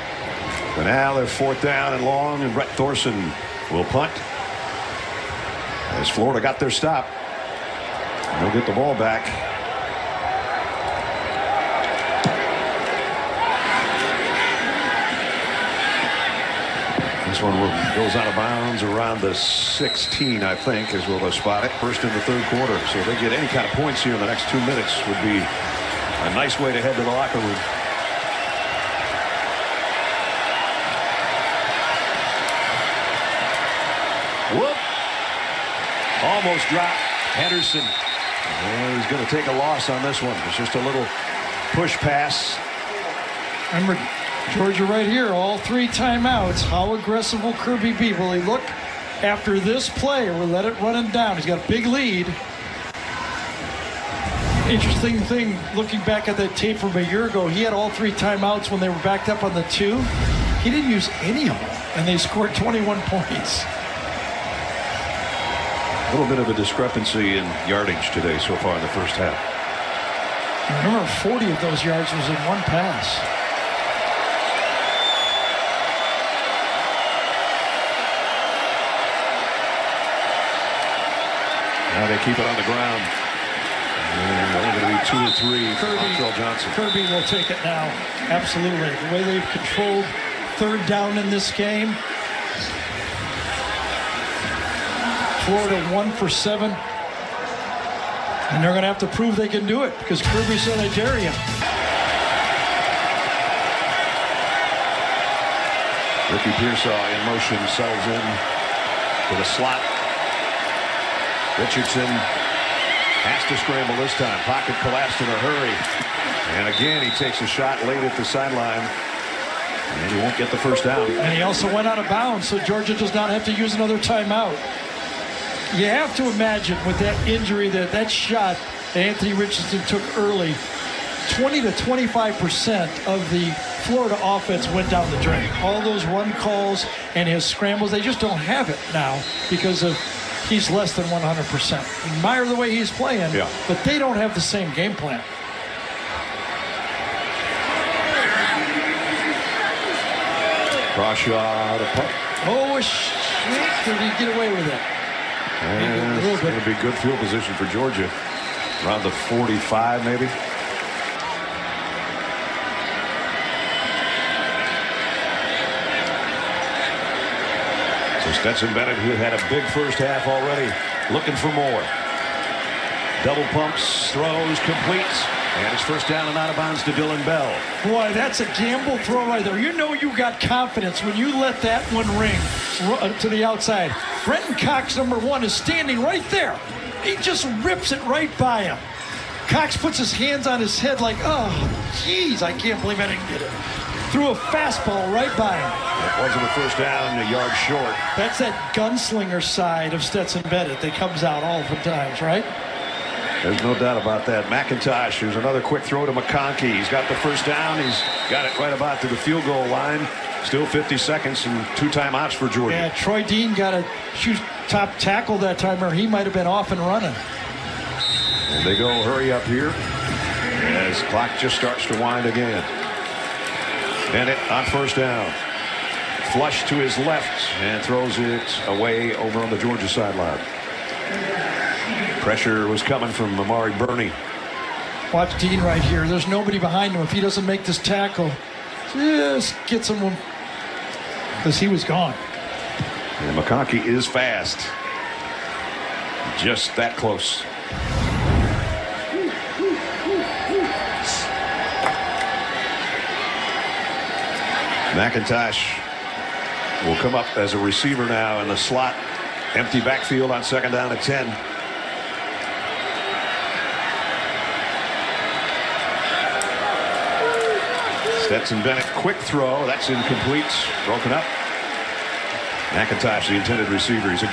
But now they're fourth down and long, and Brett Thorson will punt. As Florida got their stop, they'll get the ball back. This one goes out of bounds around the 16, I think, is where they'll spot it. First in the third quarter. So if they get any kind of points here in the next 2 minutes, would be a nice way to head to the locker room. Whoop. Almost dropped. Henderson And he's going to take a loss on this one. It's just a little push pass. Remember, Georgia right here, all 3 timeouts. How aggressive will Kirby be? Will he look after this play or will let it run him down? He's got a big lead. Interesting thing, looking back at that tape from a year ago, he had all 3 timeouts when they were backed up on the 2. He didn't use any of them, and they scored 21 points. A little bit of a discrepancy in yardage today so far in the first half. Remember, 40 of those yards was in one pass. Now they keep it on the ground. And only going to be 2 or 3 for Montreal Johnson. Kirby will take it now. Absolutely. The way they've controlled 3rd down in this game. Florida 1 for 7. And they're going to have to prove they can do it because Kirby's in Nigeria. Ricky Pearsall in motion, settles in to the slot. Richardson has to scramble this time. Pocket collapsed in a hurry. And again, he takes a shot late at the sideline. And he won't get the first down. And he also went out of bounds, so Georgia does not have to use another timeout. You have to imagine with that injury, that shot that Anthony Richardson took early, 20 to 25% of the Florida offense went down the drain. All those run calls and his scrambles, they just don't have it now because of he's less than 100%. Admire the way he's playing, but they don't have the same game plan. Crawshaw to punt. Oh, did he get away with it? And it's going to be good field position for Georgia. Around the 45, maybe. So Stetson Bennett, who had a big first half already, looking for more. Double pumps, throws, completes. And it's first down and out of bounds to Dylan Bell. Boy, that's a gamble throw right there. You know you got confidence when you let that one ring to the outside. Brenton Cox, number 1, is standing right there. He just rips it right by him. Cox puts his hands on his head like, oh, geez, I can't believe I didn't get it. Threw a fastball right by him. It wasn't a first down, a yard short. That's that gunslinger side of Stetson Bennett that comes out all the times, right? There's no doubt about that. McIntosh, there's another quick throw to McConkey. He's got the first down. He's got it right about to the field goal line. Still 50 seconds and 2 timeouts for Georgia. Yeah, Troy Dean got a top tackle that time, or he might have been off and running. And they go hurry up here as clock just starts to wind again. Bennett on first down. Flush to his left and throws it away over on the Georgia sideline. Pressure was coming from Amari Burney. Watch Dean right here. There's nobody behind him. If he doesn't make this tackle, just gets him because he was gone. And McConkey is fast. Just that close. McIntosh will come up as a receiver now in the slot. Empty backfield on second down at 10. Stetson Bennett, quick throw. That's incomplete. Broken up. McIntosh, the intended receiver. He's a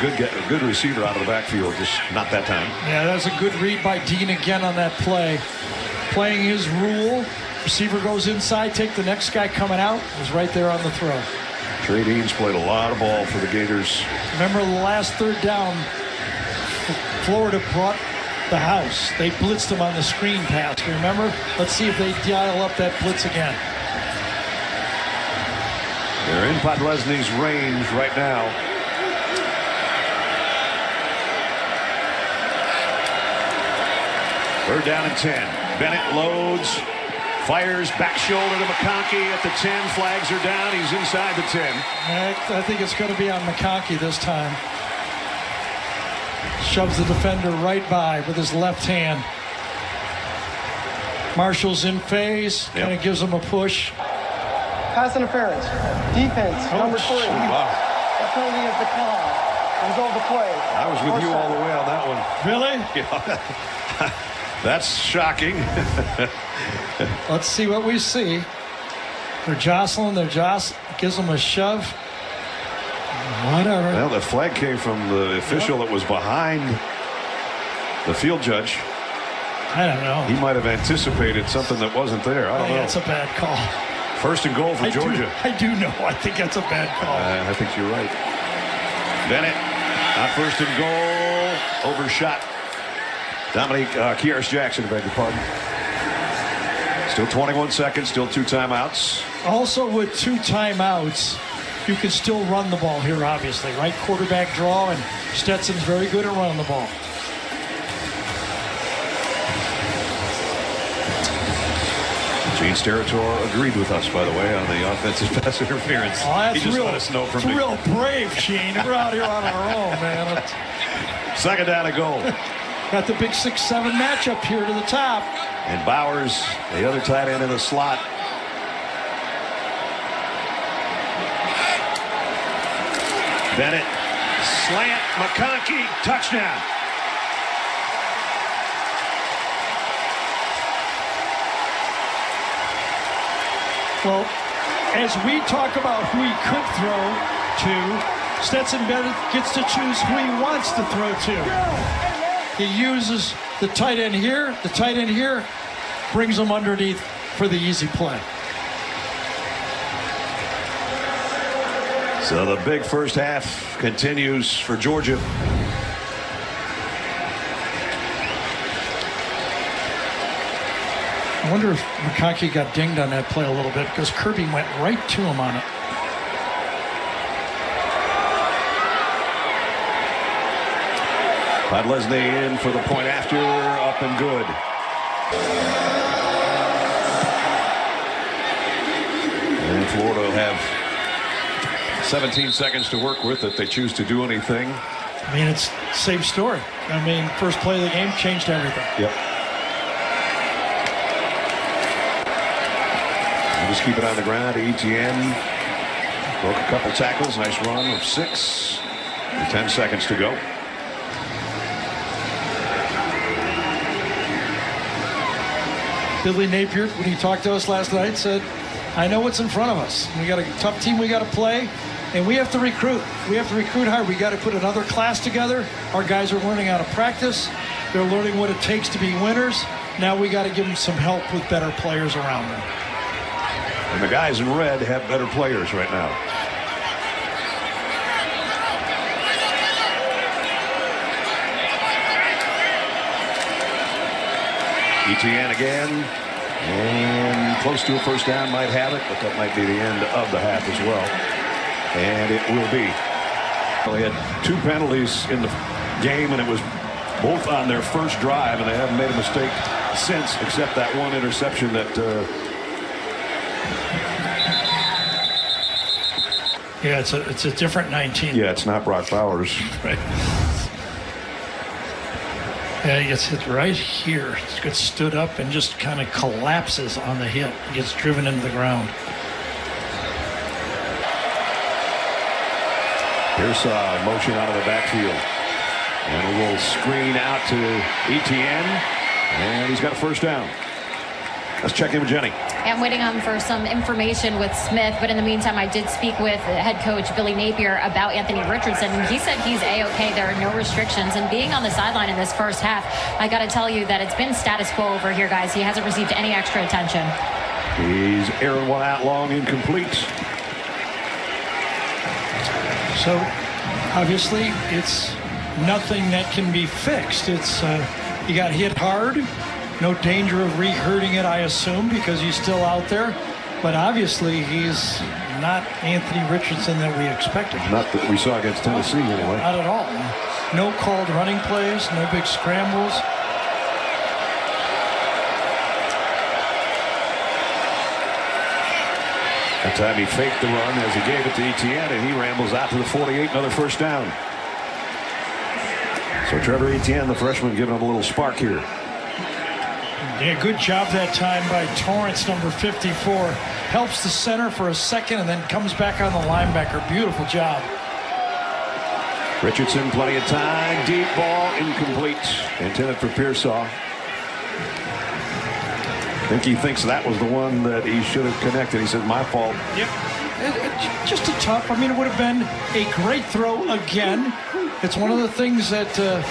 good receiver out of the backfield, just not that time. Yeah, that's a good read by Dean again on that play. Playing his rule. Receiver goes inside, take the next guy coming out. Was right there on the throw. Trey Deans played a lot of ball for the Gators. Remember the last third down, Florida brought the house. They blitzed him on the screen pass. Remember? Let's see if they dial up that blitz again. They're in Podlesny's range right now. Third down and 10. Bennett loads, fires back shoulder to McConkey at the 10. Flags are down. He's inside the 10. I think it's going to be on McConkey this time. Shoves the defender right by with his left hand. Marshall's in phase, kind of gives him a push. Pass interference. Defense, number 3. Wow. That penalty is declined. Result of the play. I was with you all the way on that one. Really? Yeah. That's shocking. Let's see what we see. They're jostling. Gives them a shove. Whatever. Well, the flag came from the official that was behind the field judge. I don't know. He might have anticipated something that wasn't there. I don't know. That's a bad call. First and goal for Georgia. I do know. I think that's a bad call. I think you're right. Bennett on first and goal. Overshot. Dominique Kieras Jackson, I beg your pardon. Still 21 seconds. Still 2 timeouts. Also with 2 timeouts, you can still run the ball here, obviously, right? Quarterback draw, and Stetson's very good at running the ball. Gene Steratore agreed with us, by the way, on the offensive pass interference. Oh, that's he just real, let us know from it's real brave, Gene. We're out here on our own, man. Second down to goal. Got the big 6-7 matchup here to the top. And Bowers, the other tight end in the slot. Bennett, slant, McConkey, touchdown. Well, as we talk about who he could throw to, Stetson Bennett gets to choose who he wants to throw to. He uses the tight end here. The tight end here brings him underneath for the easy play. So the big first half continues for Georgia. I wonder if McConkey got dinged on that play a little bit because Kirby went right to him on it. Podlesny in for the point after, up and good. And Florida will have 17 seconds to work with if they choose to do anything. I mean, it's same story. I mean, first play of the game changed everything. Yep. Just keep it on the ground. Etienne broke a couple tackles. Nice run of 6. And 10 seconds to go. Billy Napier, when he talked to us last night, said, I know what's in front of us. We got a tough team we got to play, and we have to recruit. We have to recruit hard. We got to put another class together. Our guys are learning how to practice. They're learning what it takes to be winners. Now we got to give them some help with better players around them. And the guys in red have better players right now. Etienne again. And close to a first down, might have it, but that might be the end of the half as well. And it will be. Well, they had 2 penalties in the game, and it was both on their first drive, and they haven't made a mistake since, except that one interception that yeah, it's a different 19. yeah, it's not Brock Bowers. Right. Yeah, he gets hit right here. He gets stood up and just kind of collapses on the hit. He gets driven into the ground. Here's motion out of the backfield. And a little screen out to Etienne. And he's got a first down. Let's check in with Jenny. I'm waiting on for some information with Smith, but in the meantime, I did speak with head coach Billy Napier about Anthony Richardson. He said he's A-OK. There are no restrictions. And being on the sideline in this first half, I got to tell you that it's been status quo over here, guys. He hasn't received any extra attention. He's airing one out long, incomplete. So, obviously, it's nothing that can be fixed. It's he got hit hard. No danger of re-hurting it, I assume, because he's still out there. But obviously, he's not Anthony Richardson that we expected. Not that we saw against Tennessee, anyway. Not at all. No called running plays, no big scrambles. That time he faked the run as he gave it to Etienne, and he rambles out to the 48, another first down. So Trevor Etienne, the freshman, giving him a little spark here. Yeah, good job that time by Torrance, number 54. Helps the center for a second and then comes back on the linebacker. Beautiful job. Richardson, plenty of time. Deep ball, incomplete. Intended for Pearsall. I think he thinks that was the one that he should have connected. He said, my fault. Yep. Just a tough. I mean, it would have been a great throw again. It's one of the things that, the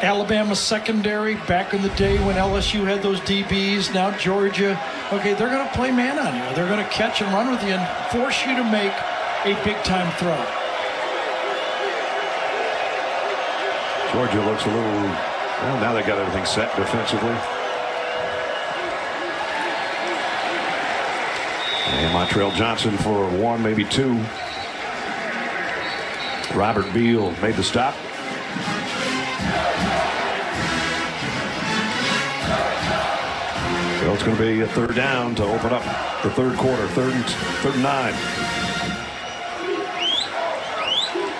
Alabama secondary back in the day when LSU had those DBs, now Georgia, okay, they're going to play man on you. They're going to catch and run with you and force you to make a big-time throw. Georgia looks a little, well, now they got everything set defensively. And Montrell Johnson for one, maybe two. Robert Beal made the stop. So it's going to be a third down to open up the third quarter, third and 9.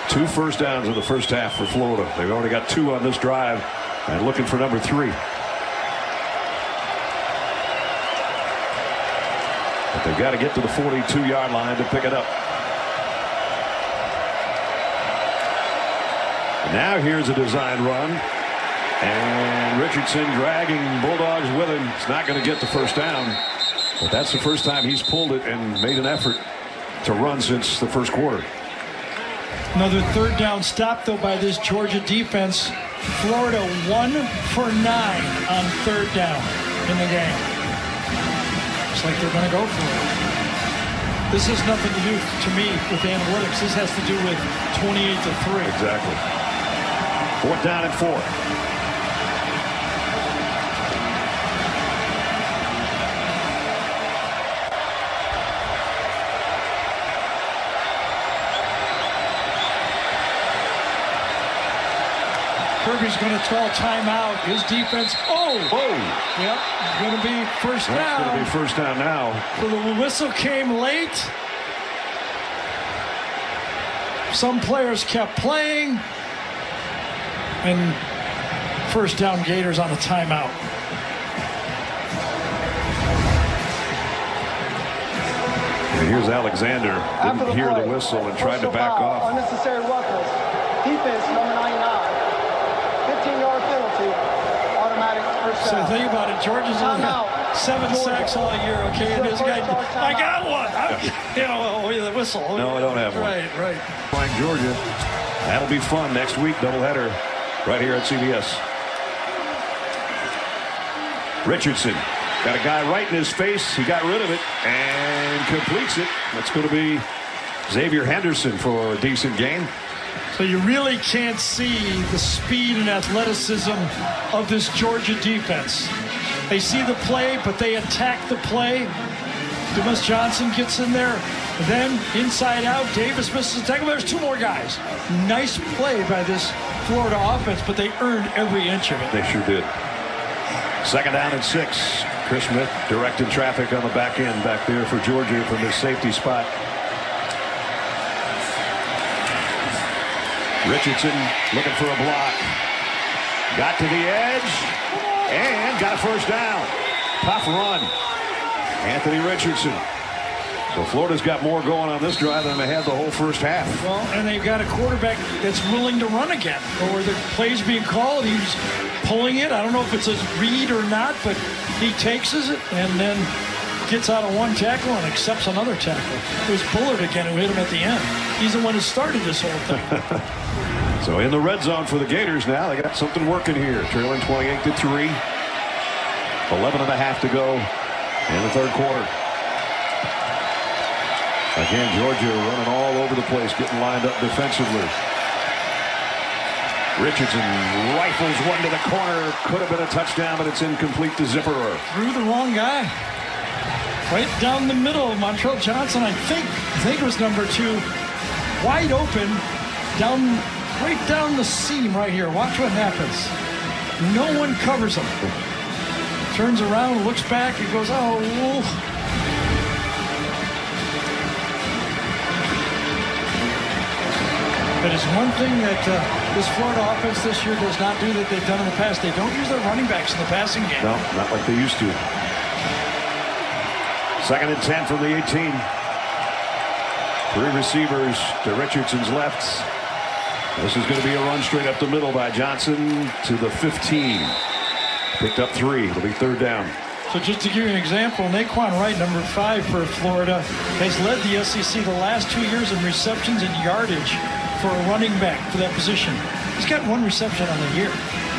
2 first downs in the first half for Florida. They've already got 2 on this drive and looking for number 3. But they've got to get to the 42-yard line to pick it up. And now here's a design run. And Richardson dragging Bulldogs with him. It's not going to get the first down. But that's the first time he's pulled it and made an effort to run since the first quarter. Another third down stop, though, by this Georgia defense. Florida 1 for 9 on third down in the game. Looks like they're going to go for it. This has nothing to do, to me, with analytics. This has to do with 28-3. Exactly. 4th down and 4. Kirby's going to call timeout. His defense. Oh! Yep. Going to be first down. That's going to be first down now. So the whistle came late. Some players kept playing. And first down Gators on a timeout. And here's Alexander. Didn't hear the whistle and tried to back off. Unnecessary roughness. Defense number 99. 15-yard penalty. Automatic first down. So think about it. Georgia's only got 7 sacks all year. Okay, and this guy, I got one. The whistle. No, I don't have one. Right. Playing Georgia. That'll be fun next week. Doubleheader right here at CBS. Richardson got a guy right in his face. He got rid of it and completes it. That's going to be Xavier Henderson for a decent gain. So you really can't see the speed and athleticism of this Georgia defense. They see the play, but they attack the play. Dumas Johnson gets in there. Then inside out, Davis misses the tackle. There's 2 more guys. Nice play by this Florida offense, but they earned every inch of it. They sure did. 2nd down and 6. Chris Smith directing traffic on the back end back there for Georgia from this safety spot. Richardson looking for a block. Got to the edge and got a first down. Tough run. Anthony Richardson. So Florida's got more going on this drive than they had the whole first half. Well, and they've got a quarterback that's willing to run again. Or the play's being called, he's pulling it. I don't know if it's a read or not, but he takes it and then gets out of one tackle and accepts another tackle. It was Bullard again who hit him at the end. He's the one who started this whole thing. So in the red zone for the Gators now. They got something working here. Trailing 28-3. 11.5 to go in the third quarter. Again, Georgia running all over the place, getting lined up defensively. Richardson rifles one to the corner. Could have been a touchdown, but it's incomplete to Zipperer. Threw the wrong guy. Right down the middle. Montrell Johnson, I think it was number 2. Wide open. Right down the seam right here. Watch what happens. No one covers him. Turns around, looks back, and goes, oh. But it's one thing that this Florida offense this year does not do that they've done in the past. They don't use their running backs in the passing game. No, not like they used to. 2nd and 10 from the 18. 3 receivers to Richardson's left. This is going to be a run straight up the middle by Johnson to the 15. Picked up 3. It'll be 3rd down. So just to give you an example, Naquan Wright, number 5 for Florida, has led the SEC the last 2 years in receptions and yardage for a running back for that position. He's got 1 reception on the year.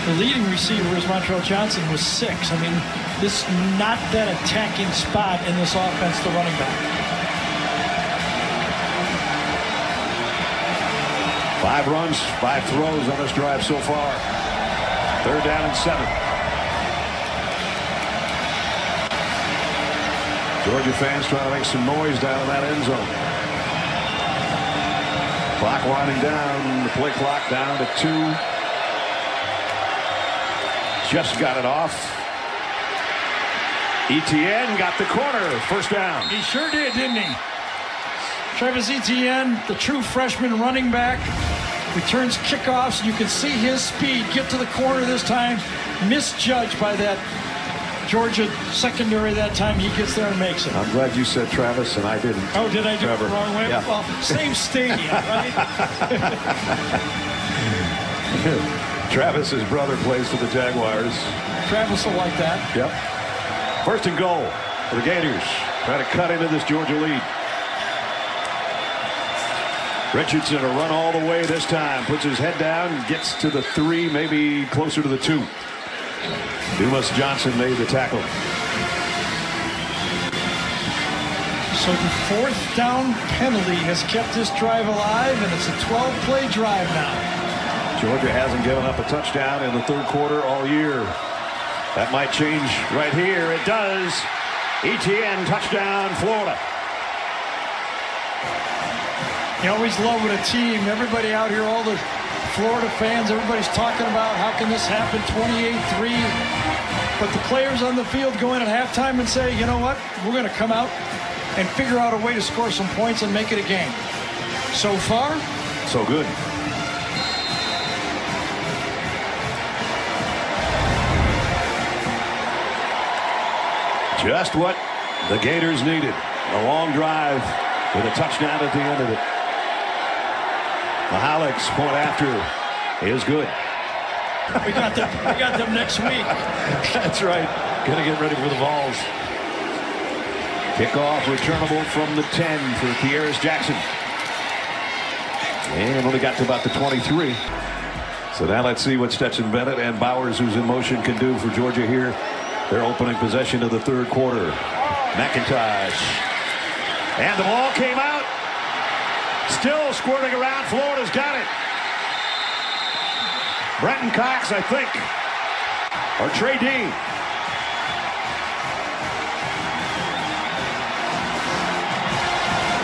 The leading receiver is Montreal Johnson with 6. I mean, this is not that attacking spot in this offense, the running back. 5 runs, 5 throws on this drive so far. 3rd down and 7. Georgia fans trying to make some noise down in that end zone. Clock winding down. The play clock down to 2. Just got it off. Etienne got the corner. 1st down. He sure did, didn't he? Travis Etienne, the true freshman running back, returns kickoffs. You can see his speed get to the corner this time. Misjudged by that Georgia secondary that time. He gets there and makes it. I'm glad you said Travis and I didn't. Oh, did I do Trevor. it the wrong way? Yeah. Well, same stadium, right? Travis's brother plays for the Jaguars. Travis will like that. Yep. 1st and goal for the Gators. Trying to cut into this Georgia lead. Richardson a run all the way this time. Puts his head down, gets to the 3, maybe closer to the 2. Dumas Johnson made the tackle. So the 4th down penalty has kept this drive alive, and it's a 12-play drive now. Georgia hasn't given up a touchdown in the 3rd quarter all year. That might change right here. It does. Etienne, touchdown, Florida. You always love with a team. Everybody out here, all the Florida fans, everybody's talking about how can this happen 28-3. But the players on the field go in at halftime and say, you know what, we're going to come out and figure out a way to score some points and make it a game. So far, so good. Just what the Gators needed. A long drive with a touchdown at the end of it. Mahalik's point after is good. we got them next week. That's right. Gonna get ready for the Vols. Kickoff returnable from the 10 for Kearis Jackson. And only got to about the 23. So now let's see what Stetson Bennett and Bowers, who's in motion, can do for Georgia here. Their opening possession of the 3rd quarter. McIntosh. And the ball came out. Still squirting around. Florida's got it. Brenton Cox, I think. Or Trey Dean.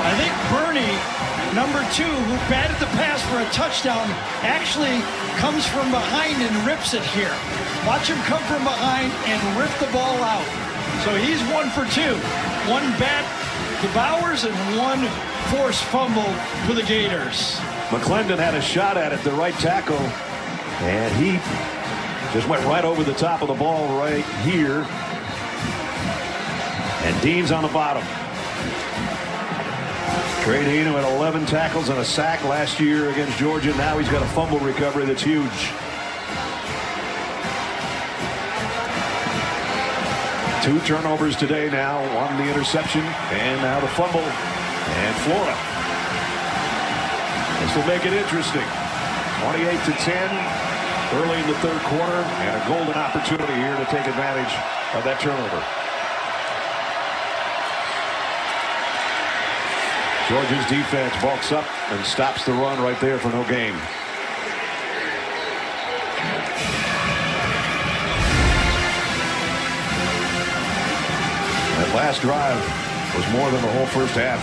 I think Bernie, number 2, who batted the pass for a touchdown, actually comes from behind and rips it here. Watch him come from behind and rip the ball out. So he's 1 for 2. 1 bat to Bowers and 1 forced fumble for the Gators. McClendon had a shot at it, the right tackle, and he just went right over the top of the ball right here. And Dean's on the bottom. Trey Dean, who had 11 tackles and a sack last year against Georgia. Now he's got a fumble recovery that's huge. 2 turnovers today now, 1 the interception, and now the fumble. And Florida. This will make it interesting. 28-10 early in the 3rd quarter, and a golden opportunity here to take advantage of that turnover. Georgia's defense bulks up and stops the run right there for no gain. That last drive was more than the whole 1st half.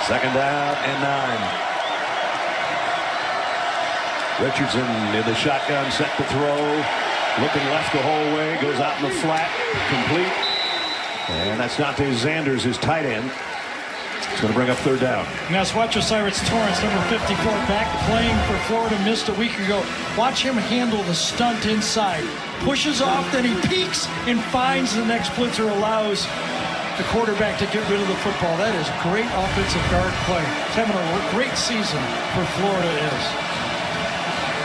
Second down and 9. Richardson in the shotgun, set to throw. Looking left the whole way, goes out in the flat, complete. And that's Dante Zanders, his tight end. It's going to bring up third down. Now let's watch Osiris Torrance, number 54, back playing for Florida, missed a week ago. Watch him handle the stunt inside. Pushes off, then he peeks and finds the next blitzer, allows the quarterback to get rid of the football. That is great offensive guard play. He's having a great season for Florida is.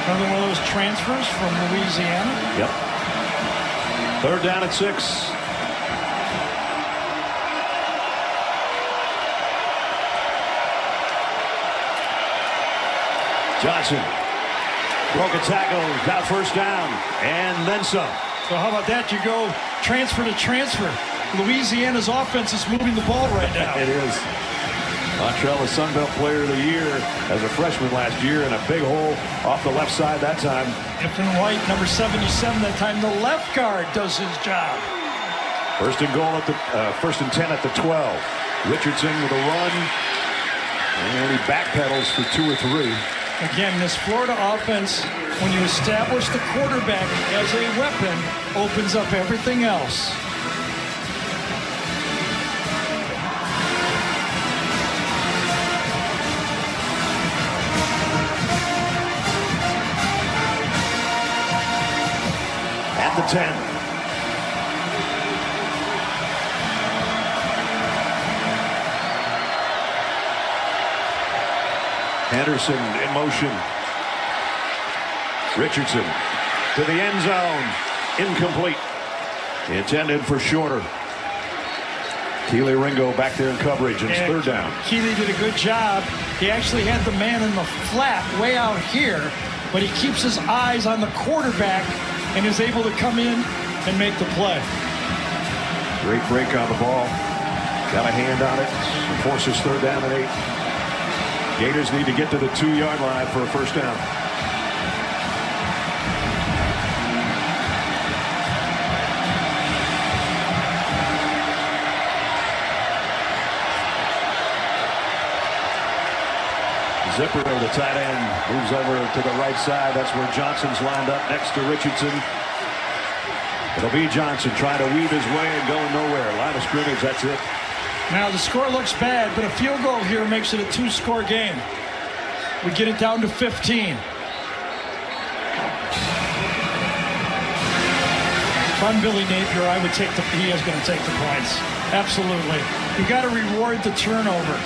Another one of those transfers from Louisiana. Yep. Third down at 6. Johnson broke a tackle, got first down, and then some. So how about that? You go transfer to transfer. Louisiana's offense is moving the ball right now. It is. Montreal, the Sun Belt Player of the Year as a freshman last year, and a big hole off the left side that time. Efton White, number 77 that time. The left guard does his job. First and goal at the first and 10 at the 12. Richardson with a run, and he backpedals for 2 or 3. Again, this Florida offense, when you establish the quarterback as a weapon, opens up everything else. At the 10. Henderson in motion. Richardson to the end zone. Incomplete. Intended for Shorter. Keely Ringo back there in coverage, and it's third down. Keely did a good job. He actually had the man in the flat way out here, but he keeps his eyes on the quarterback and is able to come in and make the play. Great break on the ball. Got a hand on it. Forces third down and 8. Gators need to get to the 2-yard line for a first down. Zipper, the tight end, moves over to the right side. That's where Johnson's lined up next to Richardson. It'll be Johnson trying to weave his way and going nowhere. Line of scrimmage, that's it. Now the score looks bad, but a field goal here makes it a 2-score game. We get it down to 15. If I'm Billy Napier, I would take he is going to take the points. Absolutely. You got to reward the turnover.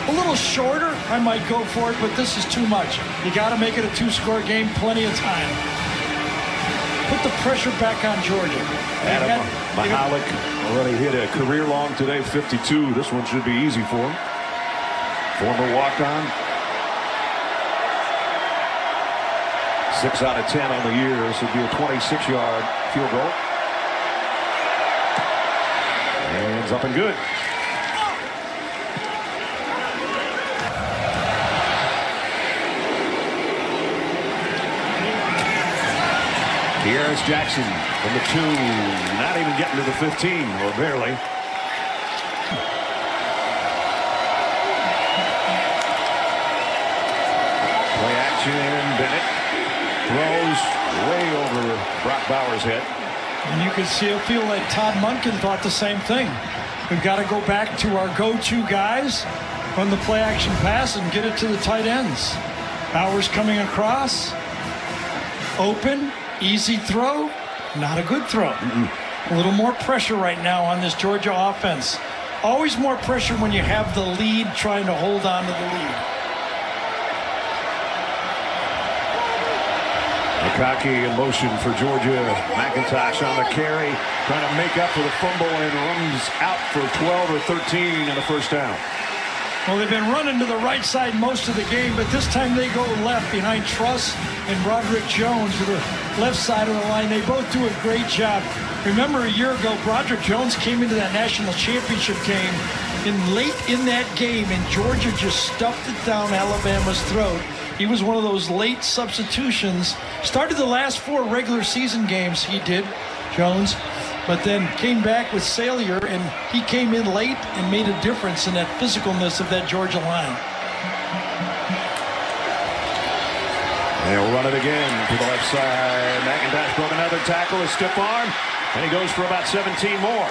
A little shorter, I might go for it, but this is too much. You got to make it a 2-score game, plenty of time. Put the pressure back on Georgia. Adam Mahalik already hit a career long today, 52. This one should be easy for him. Former walk-on. 6 out of 10 on the year. This would be a 26-yard field goal. And it's up and good. Here's Jackson from the 2, not even getting to the 15, or barely. Play action, Bennett throws way over Brock Bowers' head. And you can feel that Todd Monken thought the same thing. We've got to go back to our go-to guys, run the play action pass, and get it to the tight ends. Bowers coming across, open. Easy throw, not a good throw. A little more pressure right now on this Georgia offense. Always more pressure when you have the lead, trying to hold on to the lead. McConkey in motion for Georgia. McIntosh on the carry, trying to make up for the fumble, and runs out for 12 or 13 and a first down. Well, they've been running to the right side most of the game, but this time they go left behind Truss and Broderick Jones to the left side of the line. They both do a great job. Remember a year ago, Broderick Jones came into that national championship game, and late in that game, and Georgia just stuffed it down Alabama's throat. He was one of those late substitutions. Started the last 4 regular season games, he did, Jones, but then came back with Salyer, and he came in late and made a difference in that physicalness of that Georgia line. They'll run it again to the left side. McIntosh broke another tackle, a stiff arm, and he goes for about 17 more.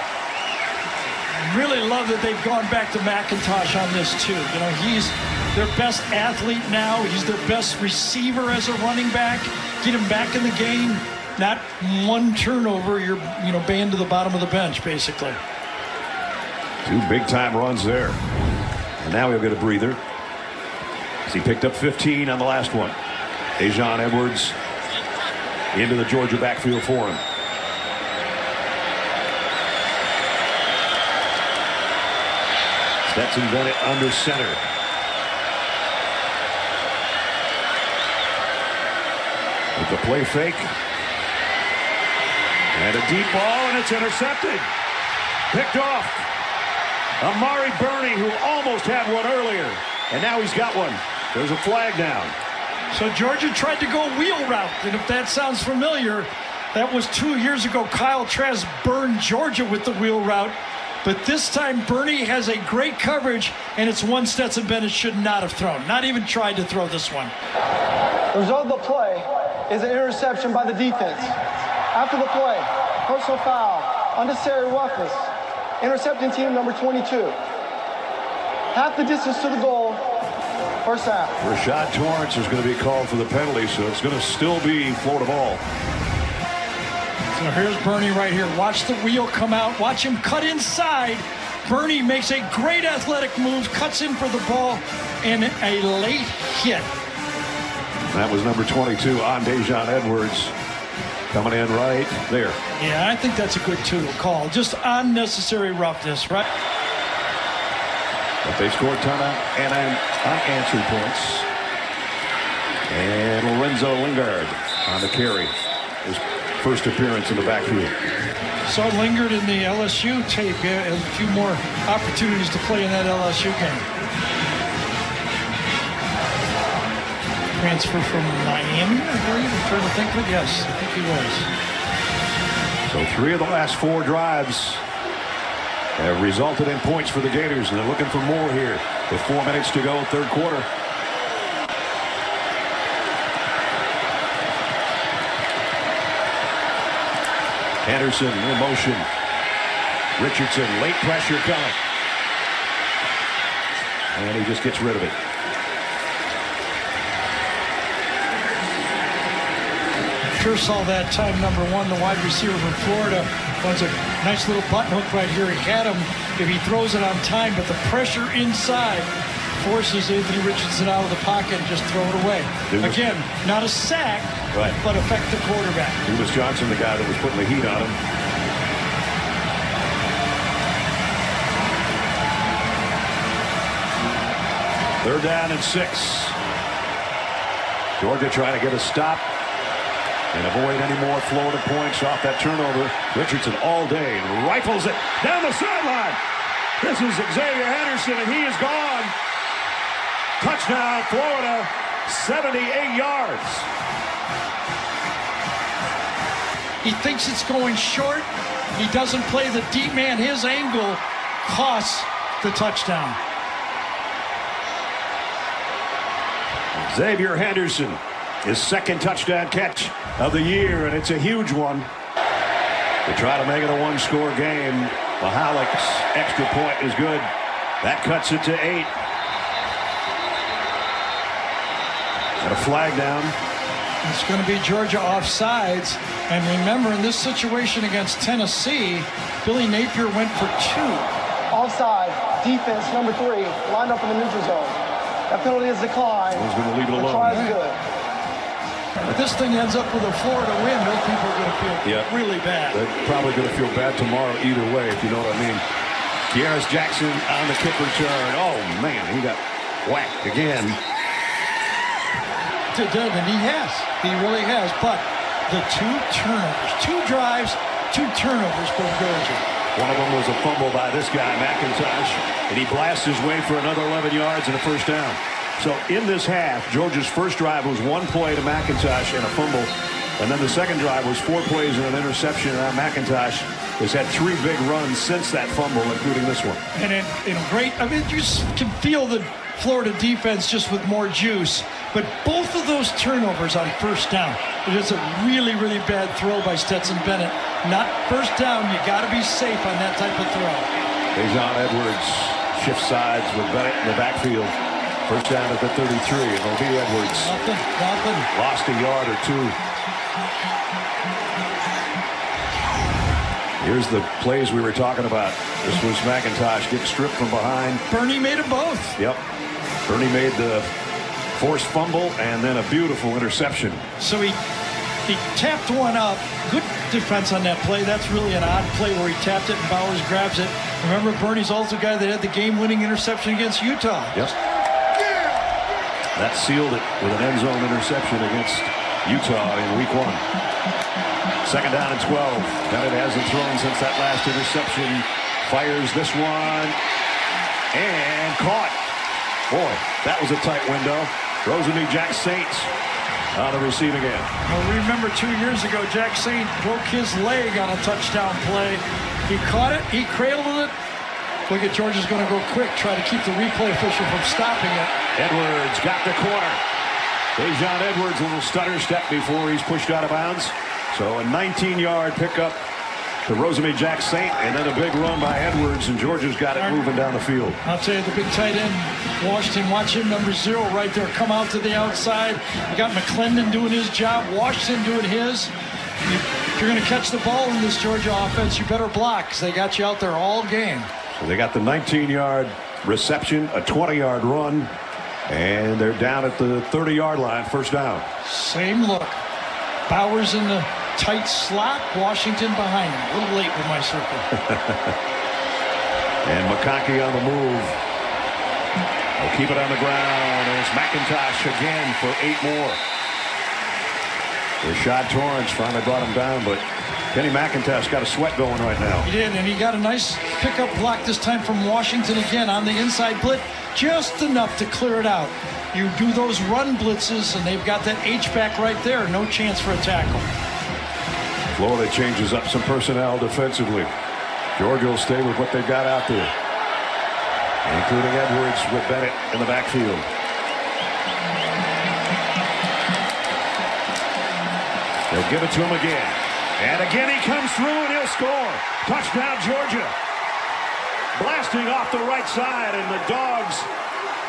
Really love that they've gone back to McIntosh on this too. You know, he's their best athlete now. He's their best receiver as a running back. Get him back in the game. Not one turnover, you're banned to the bottom of the bench, basically. 2 big-time runs there. And now he'll get a breather, as he picked up 15 on the last one. Dejon Edwards into the Georgia backfield for him. Stetson Bennett under center. With the play fake. And a deep ball, and it's intercepted. Picked off. Amari Burney, who almost had one earlier. And now he's got one. There's a flag down. So Georgia tried to go wheel route. And if that sounds familiar, that was 2 years ago. Kyle Trask burned Georgia with the wheel route. But this time, Burney has a great coverage, and it's one Stetson Bennett should not have thrown. Not even tried to throw this one. The result of the play is an interception by the defense. After the play, personal foul, unnecessary roughness, intercepting team number 22. Half the distance to the goal, first half. Rashad Torrance is going to be called for the penalty, so it's going to still be Florida ball. So here's Burney right here. Watch the wheel come out. Watch him cut inside. Burney makes a great athletic move, cuts in for the ball, and a late hit. That was number 22 on Dejon Edwards. Coming in right there. Yeah, I think that's a good call. Just unnecessary roughness, right? But they scored a ton of unanswered points. And Lorenzo Lingard on the carry. His first appearance in the backfield. Saw Lingard in the LSU tape. Yeah, a few more opportunities to play in that LSU game. Transfer from Miami, I believe. I'm trying to think of it. Yes, I think he was. So 3 of the last 4 drives have resulted in points for the Gators, and they're looking for more here with 4 minutes to go, third quarter. Henderson in motion. Richardson, late pressure coming. And he just gets rid of it. Sure saw that time, number 1, the wide receiver from Florida. Runs a nice little button hook right here. He had him if he throws it on time, but the pressure inside forces Anthony Richardson out of the pocket and just throw it away. Again, not a sack, right, but affect the quarterback. Dumas Johnson, the guy that was putting the heat on him. Third down and 6. Georgia trying to get a stop and avoid any more Florida points off that turnover. Richardson all day rifles it down the sideline. This is Xavier Henderson, and he is gone. Touchdown, Florida, 78 yards. He thinks it's going short. He doesn't play the deep man. His angle costs the touchdown. Xavier Henderson, his second touchdown catch of the year, and it's a huge one. To try to make it a 1-score game. Mihalik's extra point is good. That cuts it to 8. And a flag down. It's going to be Georgia offsides. And remember, in this situation against Tennessee, Billy Napier went for 2. Offside, defense number 3, lined up in the neutral zone. That penalty is declined. He's going to leave it alone. The try is good. If this thing ends up with a Florida win, those people are going to feel really bad. They're probably going to feel bad tomorrow either way, if you know what I mean. Kearis Jackson on the kick return. Oh, man, he got whacked again. And he has. He really has. But the 2 turnovers, 2 drives, 2 turnovers for Georgia. One of them was a fumble by this guy, McIntosh, and he blasts his way for another 11 yards and a first down. So in this half, Georgia's first drive was 1 play to McIntosh and a fumble. And then the second drive was 4 plays and an interception. And McIntosh has had 3 big runs since that fumble, including this one. And in great, I mean, you can feel the Florida defense just with more juice. But both of those turnovers on first down, it is a really, really bad throw by Stetson Bennett. Not first down, you got to be safe on that type of throw. Dejon Edwards shifts sides with Bennett in the backfield. First down at the 33, and it'll be Edwards. Nothing. Lost a yard or two. Here's the plays we were talking about. This was McIntosh getting stripped from behind. Bernie made them both. Yep. Bernie made the forced fumble and then a beautiful interception. So he tapped one up. Good defense on that play. That's really an odd play where he tapped it and Bowers grabs it. Remember, Bernie's also the guy that had the game-winning interception against Utah. Yep. That sealed it with an end zone interception against Utah in week 1. Second down and 12. Bennett hasn't thrown since that last interception. Fires this one and caught. Boy, that was a tight window. Rosenby Jack Saints on the receiving end. Well, remember 2 years ago, Jack Saint broke his leg on a touchdown play. He caught it. He cradled it. Look at Georgia's going to go quick, try to keep the replay official from stopping it. Edwards got the corner. Dejon Edwards, a little stutter step before he's pushed out of bounds. So a 19-yard pickup to Rosenby Jack Saint, and then a big run by Edwards, and Georgia's got it moving down the field. I'll tell you, the big tight end, Washington, watch him, number 0 right there, come out to the outside. You got McClendon doing his job, Washington doing his. If you're going to catch the ball in this Georgia offense, you better block, because they got you out there all game. So they got the 19-yard reception, a 20-yard run, and they're down at the 30-yard line, first down. Same look. Bowers in the tight slot, Washington behind him. A little late with my circle. And McConkey on the move. They'll keep it on the ground, and it's McIntosh again for 8 more. Rashad Torrance finally brought him down, but Kenny McIntosh got a sweat going right now. He did, and he got a nice pickup block this time from Washington again on the inside blitz, just enough to clear it out. You do those run blitzes, and they've got that H-back right there. No chance for a tackle. Florida changes up some personnel defensively. Georgia will stay with what they've got out there, including Edwards with Bennett in the backfield. They'll give it to him again. And again he comes through and he'll score. Touchdown Georgia. Blasting off the right side, and the Dogs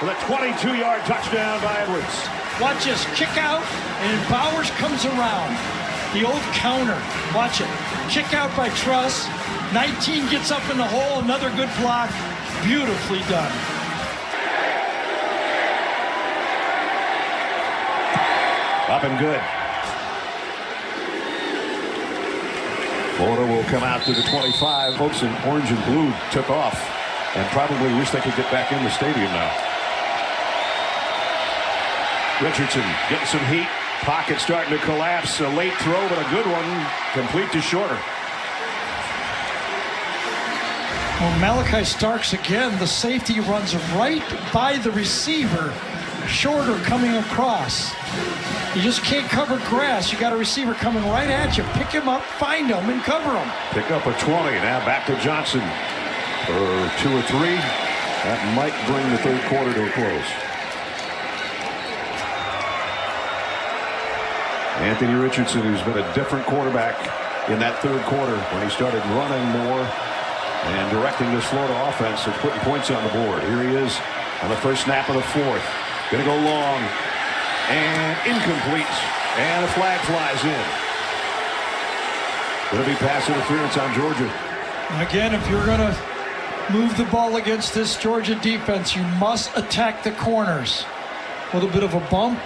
with a 22-yard touchdown by Edwards. Watch this, kick out, and Bowers comes around. The old counter, watch it. Kick out by Truss. 19 gets up in the hole, another good block. Beautifully done. Up and good. Florida will come out to the 25. Folks in orange and blue took off and probably wish they could get back in the stadium now. Richardson getting some heat. Pocket starting to collapse. A late throw, but a good one. Complete to Shorter. Well, Malachi Starks again. The safety runs right by the receiver. Shorter coming across. You just can't cover grass. You got a receiver coming right at you. Pick him up, find him, and cover him. Pick up a 20. Now back to Johnson for 2 or 3. That might bring the third quarter to a close. Anthony Richardson, who's been a different quarterback in that third quarter when he started running more and directing this Florida offense and putting points on the board. Here he is on the first snap of the fourth. Going to go long and incomplete, and a flag flies in. Going to be pass interference on Georgia. Again, if you're going to move the ball against this Georgia defense, you must attack the corners. A little bit of a bump.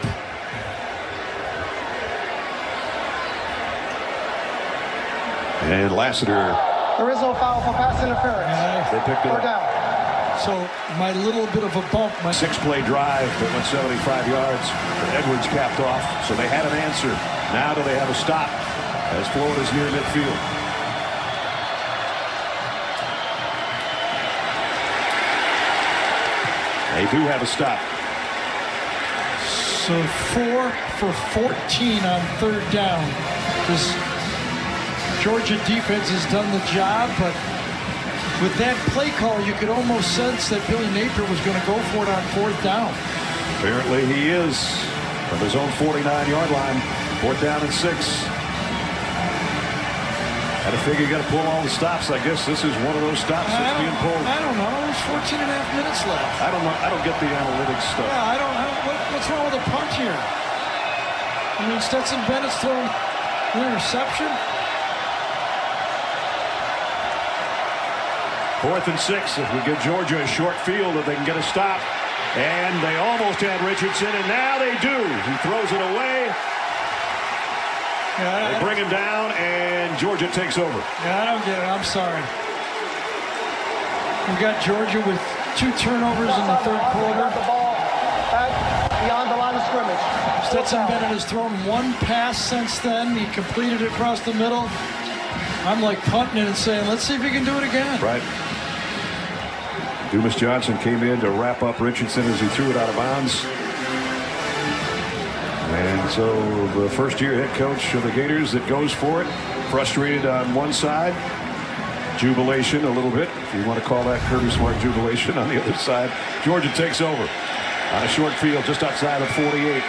And Lassiter. There is no foul for pass interference. They picked it Fourth up. down. So my little bit of a bump. 6-play drive that went 75 yards. But Edwards capped off, so they had an answer. Now do they have a stop as Florida's near midfield? They do have a stop. So 4 for 14 on third down. This Georgia defense has done the job, but with that play call, you could almost sense that Billy Napier was going to go for it on fourth down. Apparently he is from his own 49-yard line. Fourth down and 6. I figure you got to pull all the stops. I guess this is one of those stops that's being pulled. I don't know. There's 14 and a half minutes left. I don't know. I don't get the analytics stuff. Yeah, I don't. What's wrong with the punt here? I mean, Stetson Bennett's thrown an interception. 4th and 6. If we give Georgia a short field, if they can get a stop. And they almost had Richardson, and now they do. He throws it away. Yeah, they bring him down, and Georgia takes over. Yeah, I don't get it. I'm sorry. We've got Georgia with 2 turnovers in the 3rd quarter. The ball back beyond the line of scrimmage. Stetson Bennett has thrown 1 pass since then. He completed it across the middle. I'm like punting it and saying, let's see if he can do it again. Right. Dumas Johnson came in to wrap up Richardson as he threw it out of bounds. And so the first-year head coach of the Gators that goes for it, frustrated on one side, jubilation a little bit, if you want to call that Kirby Smart jubilation. On the other side, Georgia takes over on a short field just outside of 48.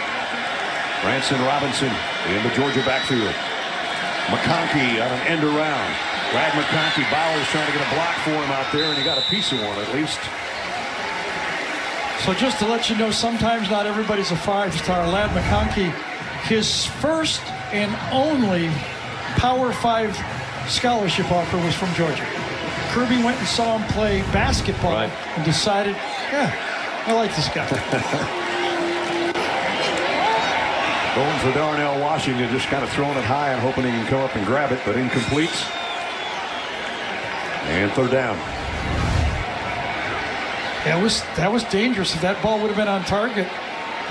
Branson Robinson in the Georgia backfield. McConkey on an end around. Brad McConkey, Bowers trying to get a block for him out there, and he got a piece of one at least. So just to let you know, sometimes not everybody's a 5-star. Ladd McConkey, his first and only Power 5 scholarship offer was from Georgia. Kirby went and saw him play basketball and decided, yeah, I like this guy. Going for Darnell Washington, just kind of throwing it high and hoping he can come up and grab it, but incomplete. And 3rd down. That was dangerous. If that ball would have been on target,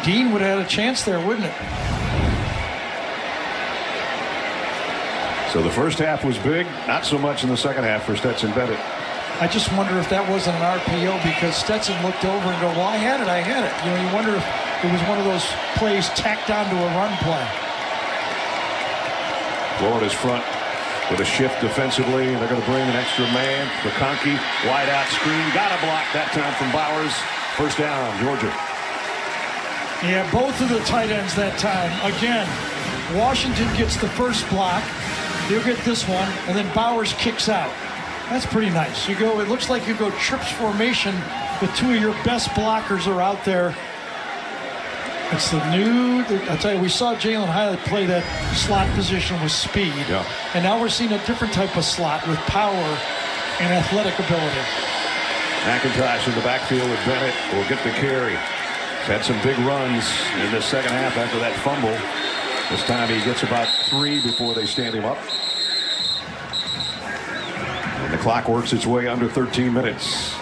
Dean would have had a chance there, wouldn't it? So the first half was big, not so much in the second half for Stetson Bennett. I just wonder if that wasn't an RPO because Stetson looked over and go, well, I had it. You know, you wonder if it was one of those plays tacked onto a run play. Florida's front with a shift defensively, and they're going to bring an extra man. McConkey, wide out screen, got a block that time from Bowers. First down, Georgia. Yeah, both of the tight ends that time. Again, Washington gets the first block. He'll get this one, and then Bowers kicks out. That's pretty nice. It looks like you go trips formation with 2 of your best blockers are out there. It's I tell you, we saw Jalen Hyatt play that slot position with speed. Yeah. And now we're seeing a different type of slot with power and athletic ability. McIntosh in the backfield with Bennett will get the carry. He's had some big runs in the second half after that fumble. This time he gets about 3 before they stand him up. And the clock works its way under 13 minutes.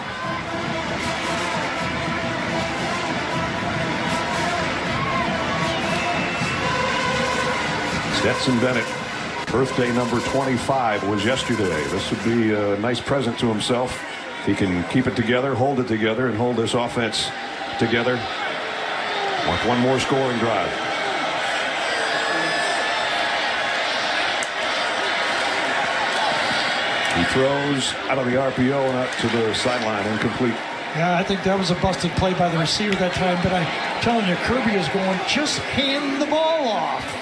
Stetson Bennett, birthday number 25 was yesterday. This would be a nice present to himself. If he can keep it together, hold it together, and hold this offense together. Want one more scoring drive. He throws out of the RPO and out to the sideline, incomplete. Yeah, I think that was a busted play by the receiver that time, but I'm telling you, Kirby is going, just hand the ball off.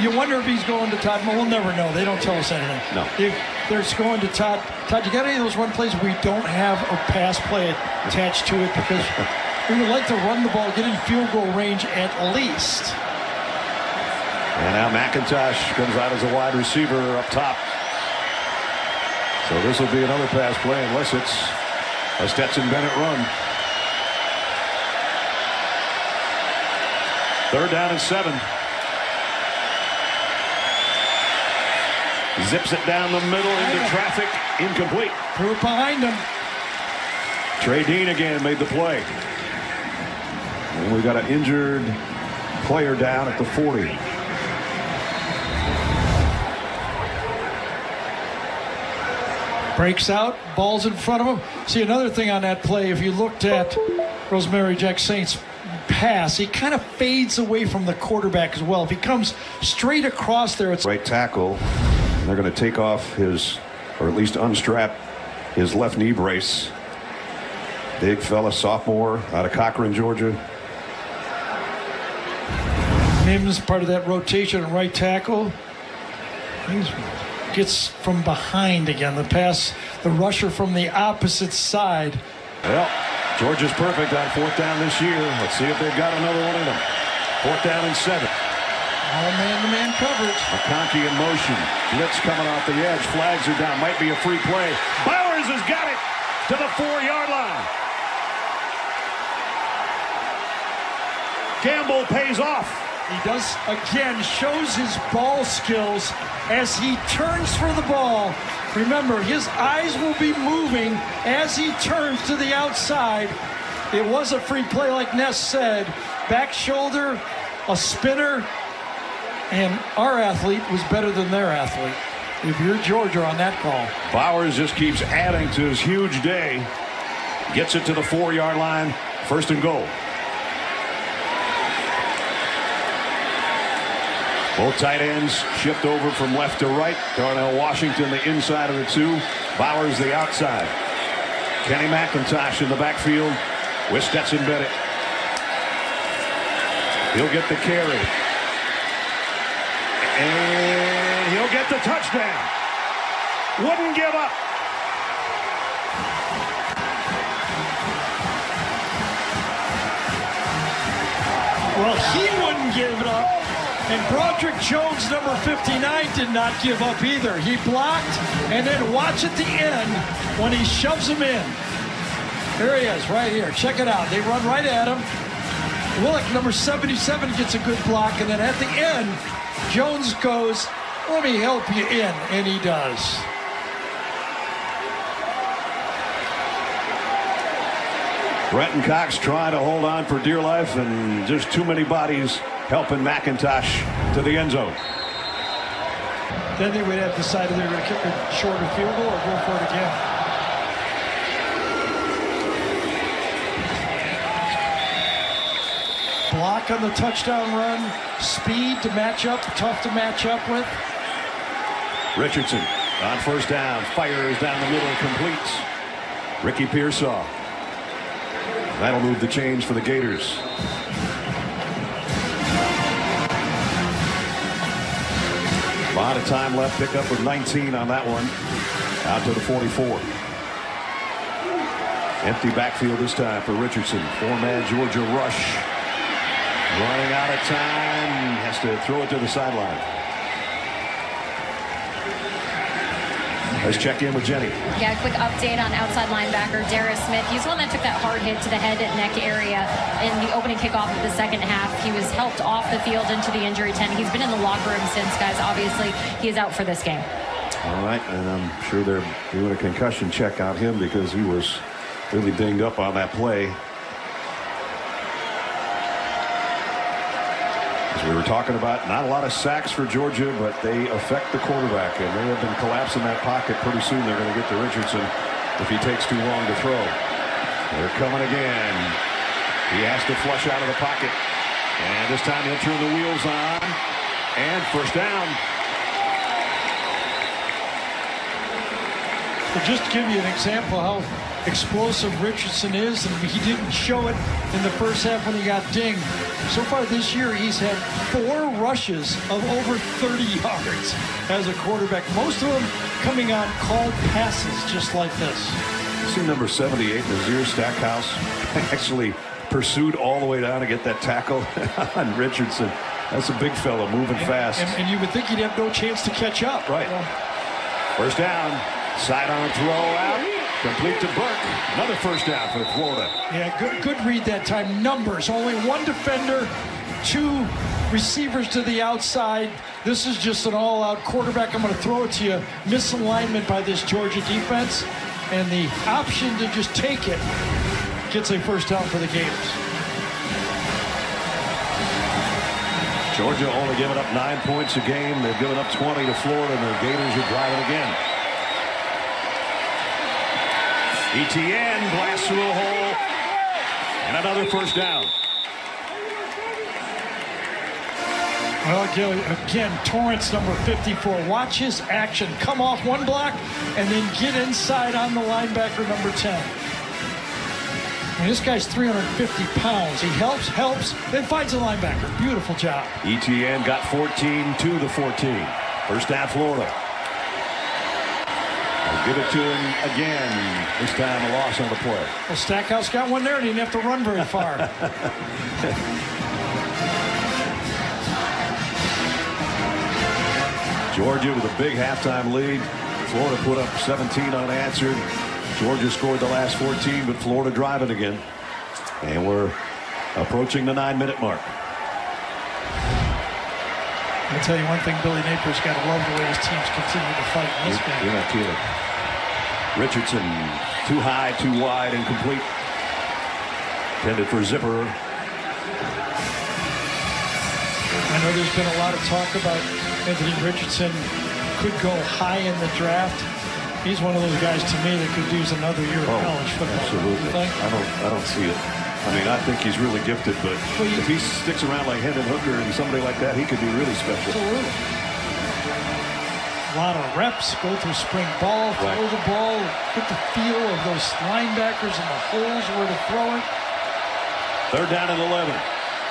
You wonder if he's going to Todd. We'll never know. They don't tell us anything. No. If they're going to Todd, you got any of those run plays? We don't have a pass play attached to it because we would like to run the ball, get in field goal range at least. And now McIntosh comes out as a wide receiver up top. So this will be another pass play unless it's a Stetson Bennett run. 3rd down and 7. Zips it down the middle into traffic. Incomplete. Threw it behind him. Trey Dean again made the play. And we got an injured player down at the 40. Breaks out, ball's in front of him. See, another thing on that play, if you looked at Rosemary Jack Saint's pass, he kind of fades away from the quarterback as well. If he comes straight across there, it's right tackle. And they're going to take off his, or at least unstrap his left knee brace. Big fella, sophomore out of Cochran, Georgia. Mims, part of that rotation at right tackle. He gets from behind again. The pass, the rusher from the opposite side. Well, Georgia's perfect on 4th down this year. Let's see if they've got another one in them. 4th down and 7. All man-to-man coverage. McConkey in motion. Blitz coming off the edge. Flags are down. Might be a free play. Bowers has got it to the 4-yard line. Gamble pays off. He does, again, shows his ball skills as he turns for the ball. Remember, his eyes will be moving as he turns to the outside. It was a free play like Ness said. Back shoulder, a spinner, and our athlete was better than their athlete. If you're Georgia on that call. Bowers just keeps adding to his huge day. Gets it to the 4-yard line. 1st and goal. Both tight ends shift over from left to right. Darnell Washington the inside of the 2. Bowers the outside. Kenny McIntosh in the backfield with Stetson Bennett. He'll get the carry. And he'll get the touchdown. Wouldn't give up. Well, he wouldn't give it up. And Broderick Jones, number 59, did not give up either. He blocked, and then watch at the end when he shoves him in. There he is, right here. Check it out. They run right at him. Willick, number 77, gets a good block, and then at the end, Jones goes, "Let me help you in," and he does. Brenton Cox trying to hold on for dear life, and just too many bodies helping McIntosh to the end zone. Then they would have decided they were going to kick a shorter field goal or go for it again. Block on the touchdown run, speed to match up, tough to match up with. Richardson on 1st down, fires down the middle, completes. Ricky Pearsall. That'll move the chains for the Gators. A lot of time left. Pick up with 19 on that one. Out to the 44. Empty backfield this time for Richardson. 4-man Georgia rush. Running out of time. Has to throw it to the sideline. Let's check in with Jenny. Yeah, a quick update on outside linebacker Darius Smith. He's the one that took that hard hit to the head and neck area in the opening kickoff of the second half. He was helped off the field into the injury tent. He's been in the locker room since, guys. Obviously, he is out for this game. All right, and I'm sure they're doing a concussion check on him because he was really dinged up on that play. As we were talking about, not a lot of sacks for Georgia, but they affect the quarterback, and they have been collapsing that pocket. Pretty soon they're going to get to Richardson if he takes too long to throw. They're coming again. He has to flush out of the pocket, and this time he'll turn the wheels on, and 1st down. But just to give you an example how explosive Richardson is, and he didn't show it in the first half when he got dinged. So far this year, he's had 4 rushes of over 30 yards as a quarterback. Most of them coming on called passes just like this. See number 78, Nazir Stackhouse, actually pursued all the way down to get that tackle on Richardson. That's a big fella moving fast. And you would think he'd have no chance to catch up. Right. 1st down. Sidearm throw out. Complete to Burke. Another 1st down for Florida. Yeah, good read that time. Numbers. Only 1 defender, 2 receivers to the outside. This is just an all-out quarterback. I'm going to throw it to you. Misalignment by this Georgia defense. And the option to just take it gets a 1st down for the Gators. Georgia only giving up 9 points a game. They've given up 20 to Florida, and the Gators are driving again. Etienne blasts through a hole, and another 1st down. Well, again, Torrance, number 54. Watch his action. Come off 1 block and then get inside on the linebacker, number 10. mean, this guy's 350 pounds. He helps, then finds a linebacker. Beautiful job. ETN got 14 to the 14. First down, Florida. They'll give it to him again. This time a loss on the play. Well, Stackhouse got one there and he didn't have to run very far. Georgia with a big halftime lead. Florida put up 17 unanswered. Georgia scored the last 14, but Florida driving again. And we're approaching the 9-minute mark. I'll tell you one thing, Billy Napier's got to love the way his teams continue to fight in this game. You're not kidding. Richardson, too high, too wide, incomplete. Intended for Zipper. I know there's been a lot of talk about Anthony Richardson could go high in the draft. He's one of those guys to me that could use another year of college football. Absolutely. I don't see it. I mean, I think he's really gifted, but if he sticks around like Hendon Hooker and somebody like that, he could be really special. Absolutely. A lot of reps, go through spring ball, throw the ball, get the feel of those linebackers and the holes where to throw it. Third down and 11.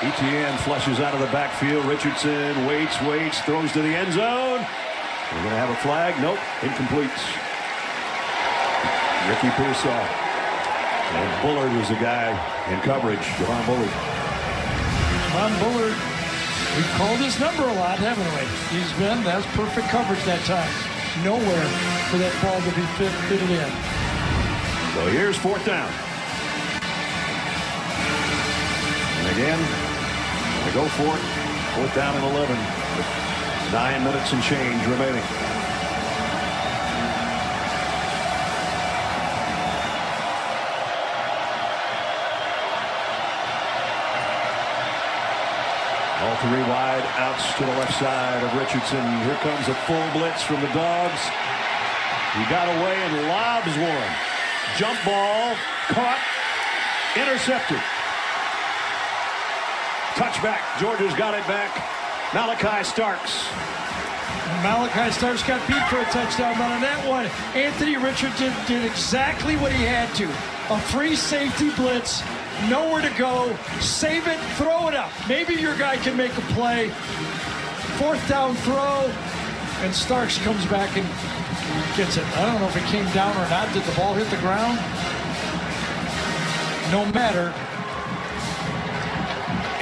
ETN flushes out of the backfield. Richardson waits, throws to the end zone. We're going to have a flag. Nope, incomplete. Ricky Pearsall. And Bullard was the guy in coverage. Javon Bullard. Javon Bullard, we've called his number a lot, haven't we? That's perfect coverage that time. Nowhere for that ball to be fitted in. So here's fourth down. And again, they go for it. Fourth down and 11. 9 minutes and change remaining. All three wide outs to the left side of Richardson. Here comes a full blitz from the Dogs. He got away and lobs one. Jump ball, caught, intercepted. Touchback. Georgia's got it back. Malachi Starks. Malachi Starks got beat for a touchdown, but on that one, Anthony Richardson did exactly what he had to. A free safety blitz, nowhere to go, save it, throw it up. Maybe your guy can make a play. Fourth down throw, and Starks comes back and gets it. I don't know if it came down or not. Did the ball hit the ground? No matter.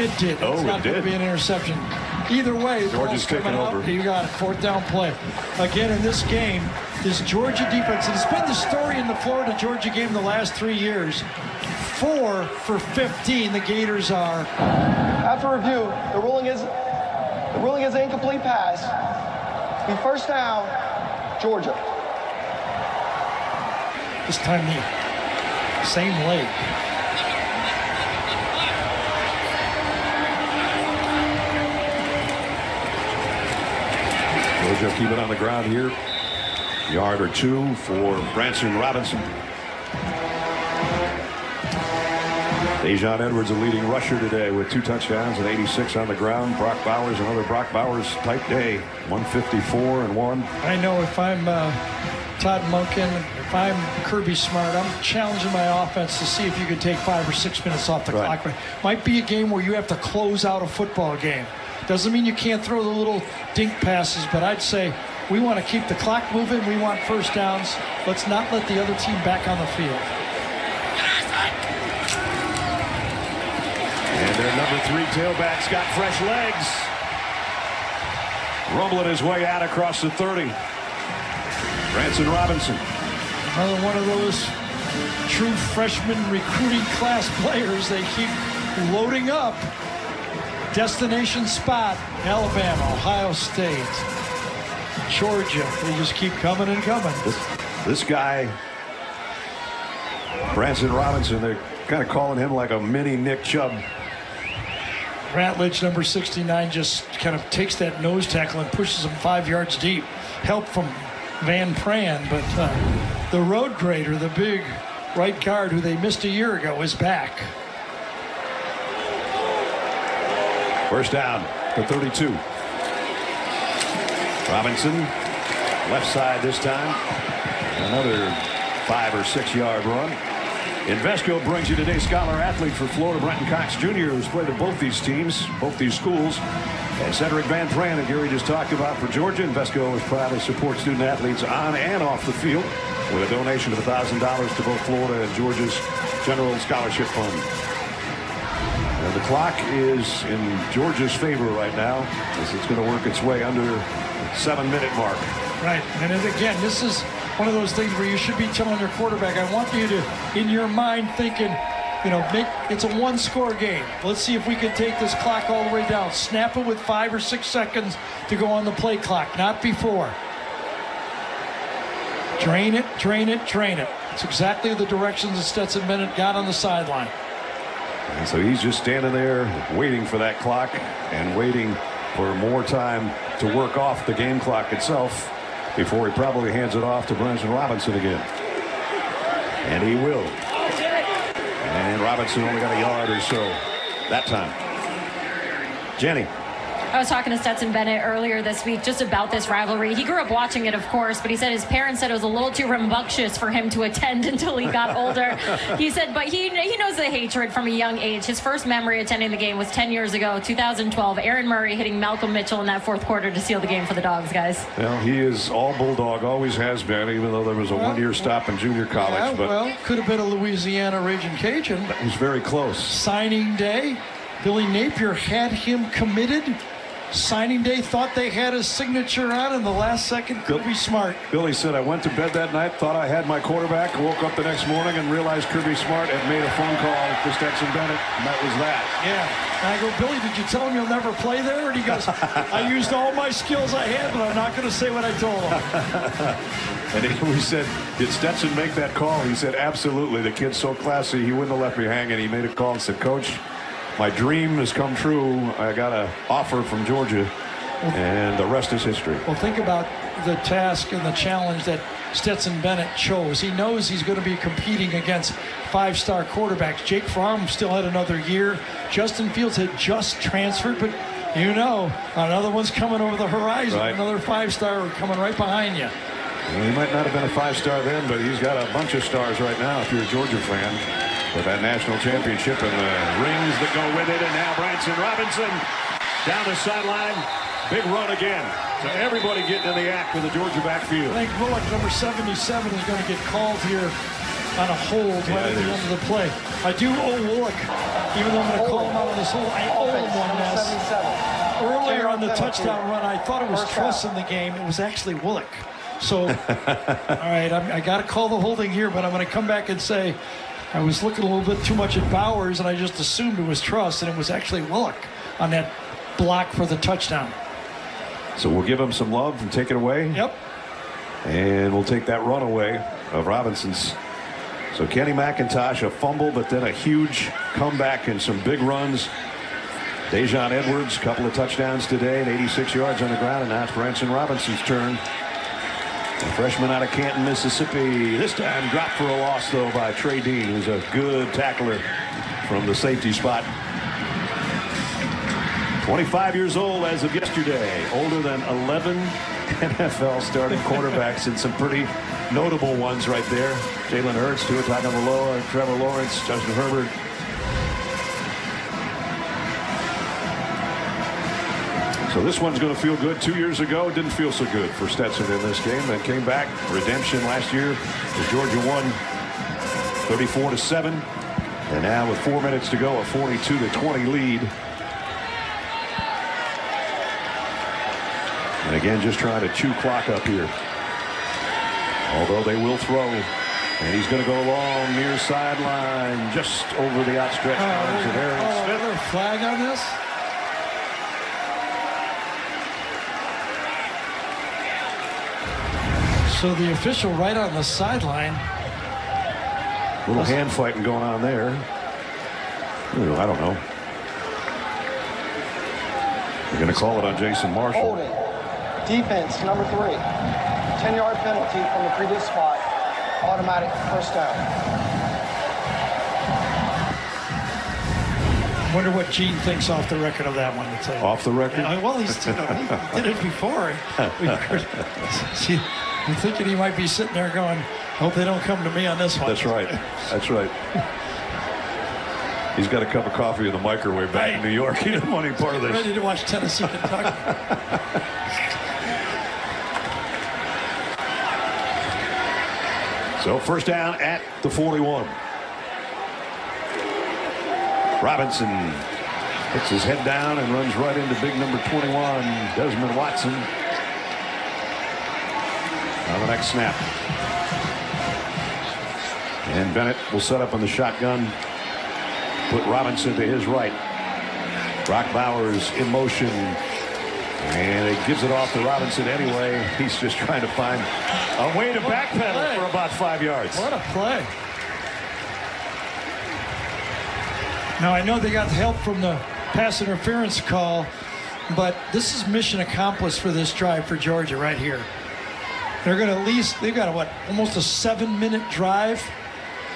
It did. It's not going to be an interception. Either way, Georgia's taking over. You got it. Fourth down play. Again, in this game, this Georgia defense, and it's been the story in the Florida-Georgia game the last 3 years. 4 for 15, the Gators are. After review, the ruling is an incomplete pass. Be first down, Georgia. This time the same leg. Georgia keep it on the ground here. Yard or two for Branson Robinson. Dejon Edwards, a leading rusher today with 2 touchdowns and 86 on the ground. Brock Bowers, another Brock Bowers type day. 154 and 1. I know if I'm Todd Monken, if I'm Kirby Smart, I'm challenging my offense to see if you could take 5 or 6 minutes off the clock. Might be a game where you have to close out a football game. Doesn't mean you can't throw the little dink passes, but I'd say we want to keep the clock moving. We want first downs. Let's not let the other team back on the field. And their number 3 tailback's got fresh legs. Rumbling his way out across the 30. Branson Robinson. Another one of those true freshman recruiting class players. They keep loading up. Destination spot, Alabama, Ohio State, Georgia. They just keep coming and coming. This guy, Branson Robinson, they're kind of calling him like a mini Nick Chubb. Ratledge, number 69, just kind of takes that nose tackle and pushes him 5 yards deep. Help from Van Pran, but the road grader, the big right guard who they missed a year ago, is back. First down for 32. Robinson, left side this time. Another 5 or 6 yard run. Invesco brings you today's scholar athlete for Florida, Brenton Cox Jr., who's played at both these teams, both these schools. And Cedric Van Pran, that Gary just talked about for Georgia. Invesco is proud to support student athletes on and off the field with a donation of $1,000 to both Florida and Georgia's General Scholarship Fund. And the clock is in Georgia's favor right now as it's going to work it's way under the 7-minute mark. Right. And again, this is one of those things where you should be telling your quarterback, I want you to, in your mind, thinking, it's a 1-score game. Let's see if we can take this clock all the way down. Snap it with 5 or 6 seconds to go on the play clock, not before. Drain it, drain it, drain it. It's exactly the directions that Stetson Bennett got on the sideline. And so he's just standing there waiting for that clock and waiting for more time to work off the game clock itself before he probably hands it off to Branson Robinson again. And he will. And Robinson only got a yard or so that time. Jenny. I was talking to Stetson Bennett earlier this week just about this rivalry. He grew up watching it, of course, but he said his parents said it was a little too rambunctious for him to attend until he got older. He said, but he knows the hatred from a young age. His first memory attending the game was 10 years ago, 2012. Aaron Murray hitting Malcolm Mitchell in that fourth quarter to seal the game for the Dogs, guys. Well, he is all Bulldog, always has been, even though there was a one-year stop in junior college. Yeah, but well, could have been a Louisiana Raging Cajun. That was very close. Signing day, Billy Napier had him committed. Signing day, thought they had his signature on, and the last second Kirby Smart. Billy said, I went to bed that night, thought I had my quarterback, woke up the next morning and realized Kirby Smart had made a phone call to Stetson Bennett, and that was that. Yeah. And I go, Billy, did you tell him you'll never play there? And he goes, I used all my skills I had, but I'm not going to say what I told him. And we said, did Stetson make that call? He said, absolutely. The kid's so classy, he wouldn't have left me hanging. He made a call and said, Coach, my dream has come true. I got an offer from Georgia, and the rest is history. Well, think about the task and the challenge that Stetson Bennett chose. He knows he's going to be competing against 5-star quarterbacks. Jake Fromm still had another year. Justin Fields had just transferred, but another one's coming over the horizon. Right. Another 5-star coming right behind you. Well, he might not have been a 5-star then, but he's got a bunch of stars right now if you're a Georgia fan. With that national championship and the rings that go with it. And now Branson Robinson down the sideline. Big run again. So everybody getting in the act with the Georgia backfield. I think Bullock, number 77, is going to get called here on a hold right at the end of the play. I do owe Bullock, even though I'm going to call him out on this hold, I owe him one mess. Earlier on the touchdown run, I thought it was Truss in the game. It was actually Bullock. So, all right, I got to call the holding here, but I'm going to come back and say, I was looking a little bit too much at Bowers, and I just assumed it was Truss, and it was actually Willock on that block for the touchdown. So we'll give him some love and take it away. Yep. And we'll take that run away of Robinson's. So Kenny McIntosh, a fumble, but then a huge comeback and some big runs. Dejon Edwards, a couple of touchdowns today and 86 yards on the ground, and now it's Branson Robinson's turn. A freshman out of Canton, Mississippi. This time dropped for a loss, though, by Trey Dean, who's a good tackler from the safety spot. 25 years old as of yesterday. Older than 11 NFL starting quarterbacks, and some pretty notable ones right there. Jalen Hurts, Tua Tagovailoa, Trevor Lawrence, Justin Herbert. So this one's going to feel good. 2 years ago, it didn't feel so good for Stetson in this game. Then came back, redemption last year as Georgia won 34-7. And now with 4 minutes to go, a 42-20 lead. And again, just trying to chew clock up here. Although they will throw. And he's going to go long near sideline, just over the outstretched arms of Aaron Smith. Another flag on this? So the official right on the sideline. Little hand fighting going on there. Ooh, I don't know. They're going to call it on Jason Marshall. Holding. Defense, number 3. 10-yard penalty from the previous spot. Automatic first down. Wonder what Gene thinks off the record of that one. Off the record? Yeah, well, he did it before. You're thinking he might be sitting there going, hope they don't come to me on this one. That's right. That's right. He's got a cup of coffee in the microwave back in New York. He didn't want any part of this. Ready to watch Tennessee, Kentucky. So first down at the 41. Robinson puts his head down and runs right into big number 21, Desmond Watson. On the next snap. And Bennett will set up on the shotgun. Put Robinson to his right. Brock Bowers in motion. And it gives it off to Robinson anyway. He's just trying to find a way to backpedal for about 5 yards. What a play. Now, I know they got help from the pass interference call, but this is mission accomplished for this drive for Georgia right here. They're going to at least, they've got almost a 7-minute drive.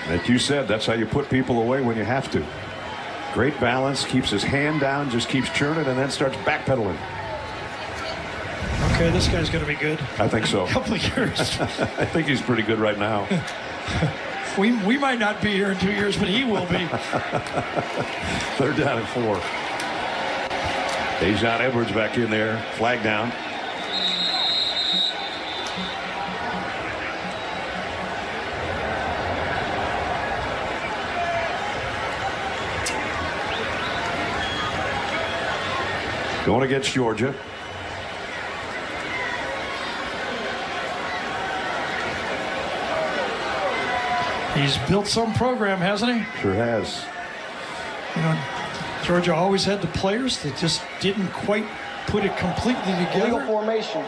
Like you said, that's how you put people away when you have to. Great balance, keeps his hand down, just keeps churning, and then starts backpedaling. Okay, this guy's going to be good. I think so. A couple of years. I think he's pretty good right now. We might not be here in 2 years, but he will be. 3rd down and 4. Dejon Edwards back in there. Flag down. Going against Georgia. He's built some program, hasn't he? Sure has. You know, Georgia always had the players that just didn't quite put it completely Illegal together. formation.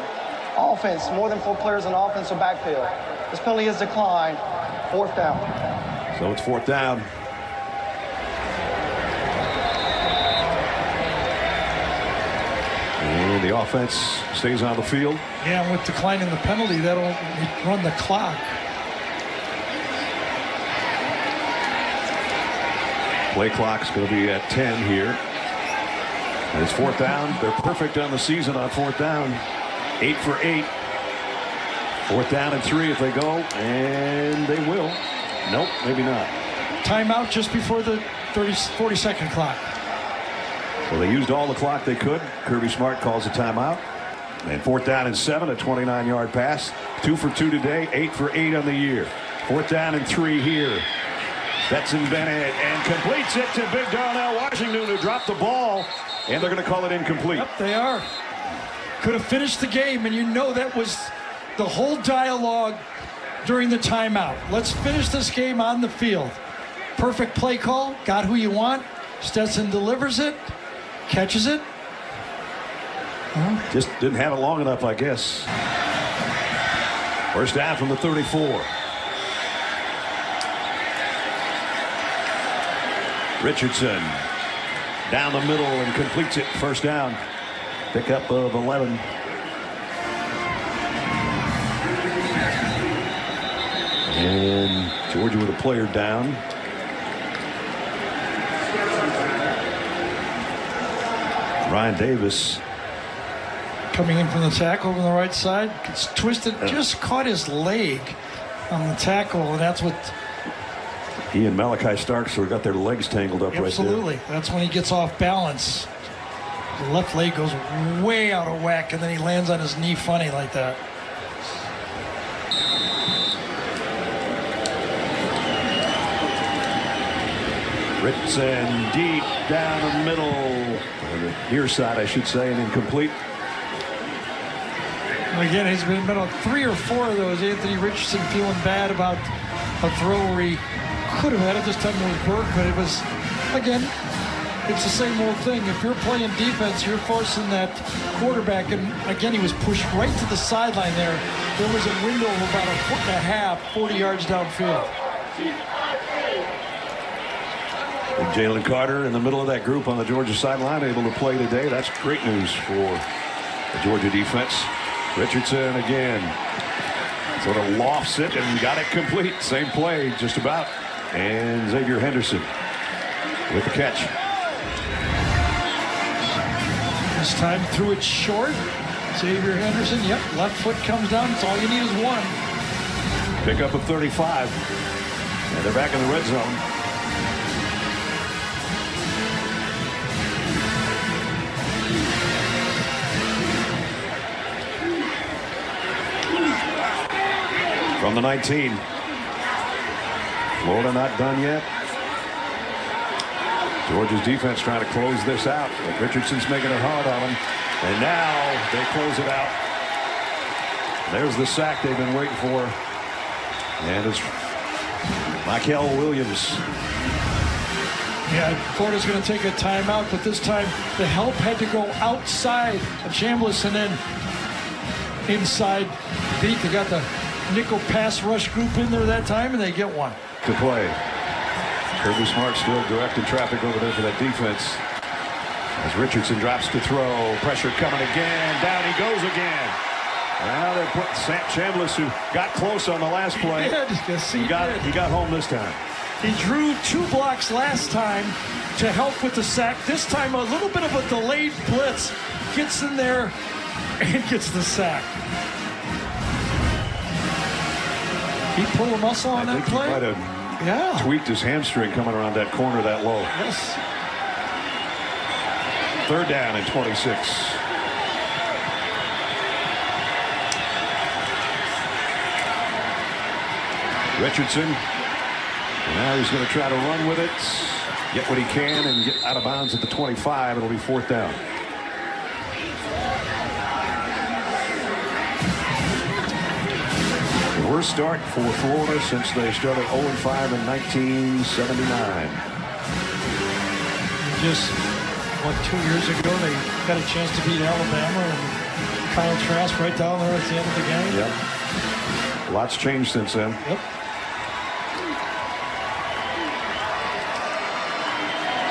Offense, more than 4 players in offense or backfield. This penalty has declined. 4th down. So it's 4th down. And the offense stays on the field. Yeah, and with declining the penalty, that'll run the clock. Play clock's going to be at 10 here. And it's 4th down. They're perfect on the season on 4th down. 8 for 8. 4th down and 3 if they go, and they will. Nope, maybe not. Timeout just before the 40-second clock. Well, they used all the clock they could. Kirby Smart calls a timeout. And 4th down and 7, a 29-yard pass. 2 for 2 today, 8 for 8 on the year. 4th down and 3 here. Stetson Bennett and completes it to Big Darnell Washington, who dropped the ball, and they're going to call it incomplete. Yep, they are. Could have finished the game, and you know that was the whole dialogue during the timeout. Let's finish this game on the field. Perfect play call, got who you want. Stetson delivers it, catches it. Just didn't have it long enough, I guess. First down from the 34. Richardson down the middle and completes it. First down. Pickup of 11. And Georgia with a player down. Ryan Davis Coming in from the tackle on the right side. Gets twisted, just caught his leg on the tackle, and that's what... He and Malachi Starks sort of got their legs tangled up right there. Absolutely. That's when he gets off balance. The left leg goes way out of whack, and then he lands on his knee funny like that. Richardson deep down the middle. The near side, I should say, and incomplete. Again, he's been on 3 or 4 of those. Anthony Richardson feeling bad about a throw where he could have had it. This time it was Burke, but it was, again, it's the same old thing. If you're playing defense, you're forcing that quarterback, and again, he was pushed right to the sideline there. There was a window of about 1.5 feet, 40 yards downfield. And Jalen Carter in the middle of that group on the Georgia sideline, able to play today. That's great news for the Georgia defense. Richardson again sort of lofts it and got it complete. Same play, just about. And Xavier Henderson with the catch. This time threw it short. Xavier Henderson, yep, left foot comes down. It's all you need is one. Pickup of 35. And they're back in the red zone. From the 19. Florida not done yet. Georgia's defense trying to close this out, but Richardson's making it hard on them. And now they close it out. There's the sack they've been waiting for. And it's Michael Williams. Yeah, Florida's going to take a timeout, but this time the help had to go outside of Chambliss and then inside beat. They got the nickel pass rush group in there that time, and they get one. To play. Kirby Smart still directing traffic over there for that defense. As Richardson drops to throw. Pressure coming again. Down he goes again. Now they put Chambliss, who got close on the last play. He got home this time. He drew 2 blocks last time to help with the sack. This time a little bit of a delayed blitz. Gets in there and gets the sack. He pulled a muscle on that play? He might have tweaked his hamstring coming around that corner that low. Yes. 3rd down and 26. Richardson. Now he's going to try to run with it. Get what he can and get out of bounds at the 25. It'll be 4th down. Worst start for Florida since they started 0-5 in 1979. Just, 2 years ago, they got a chance to beat Alabama, and Kyle Trask right down there at the end of the game. Yep. Lots changed since then. Yep.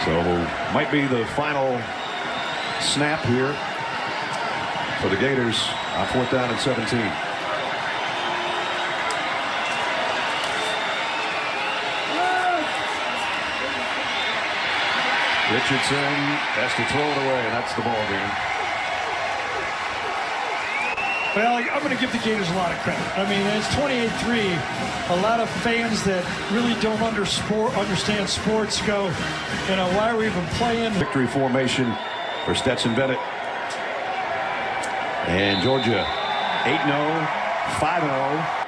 So might be the final snap here for the Gators on 4th down and 17. Richardson has to throw it away, and that's the ball game. Well, I'm going to give the Gators a lot of credit. I mean, it's 28-3. A lot of fans that really don't understand sports go, why are we even playing? Victory formation for Stetson Bennett. And Georgia 8-0, 5-0.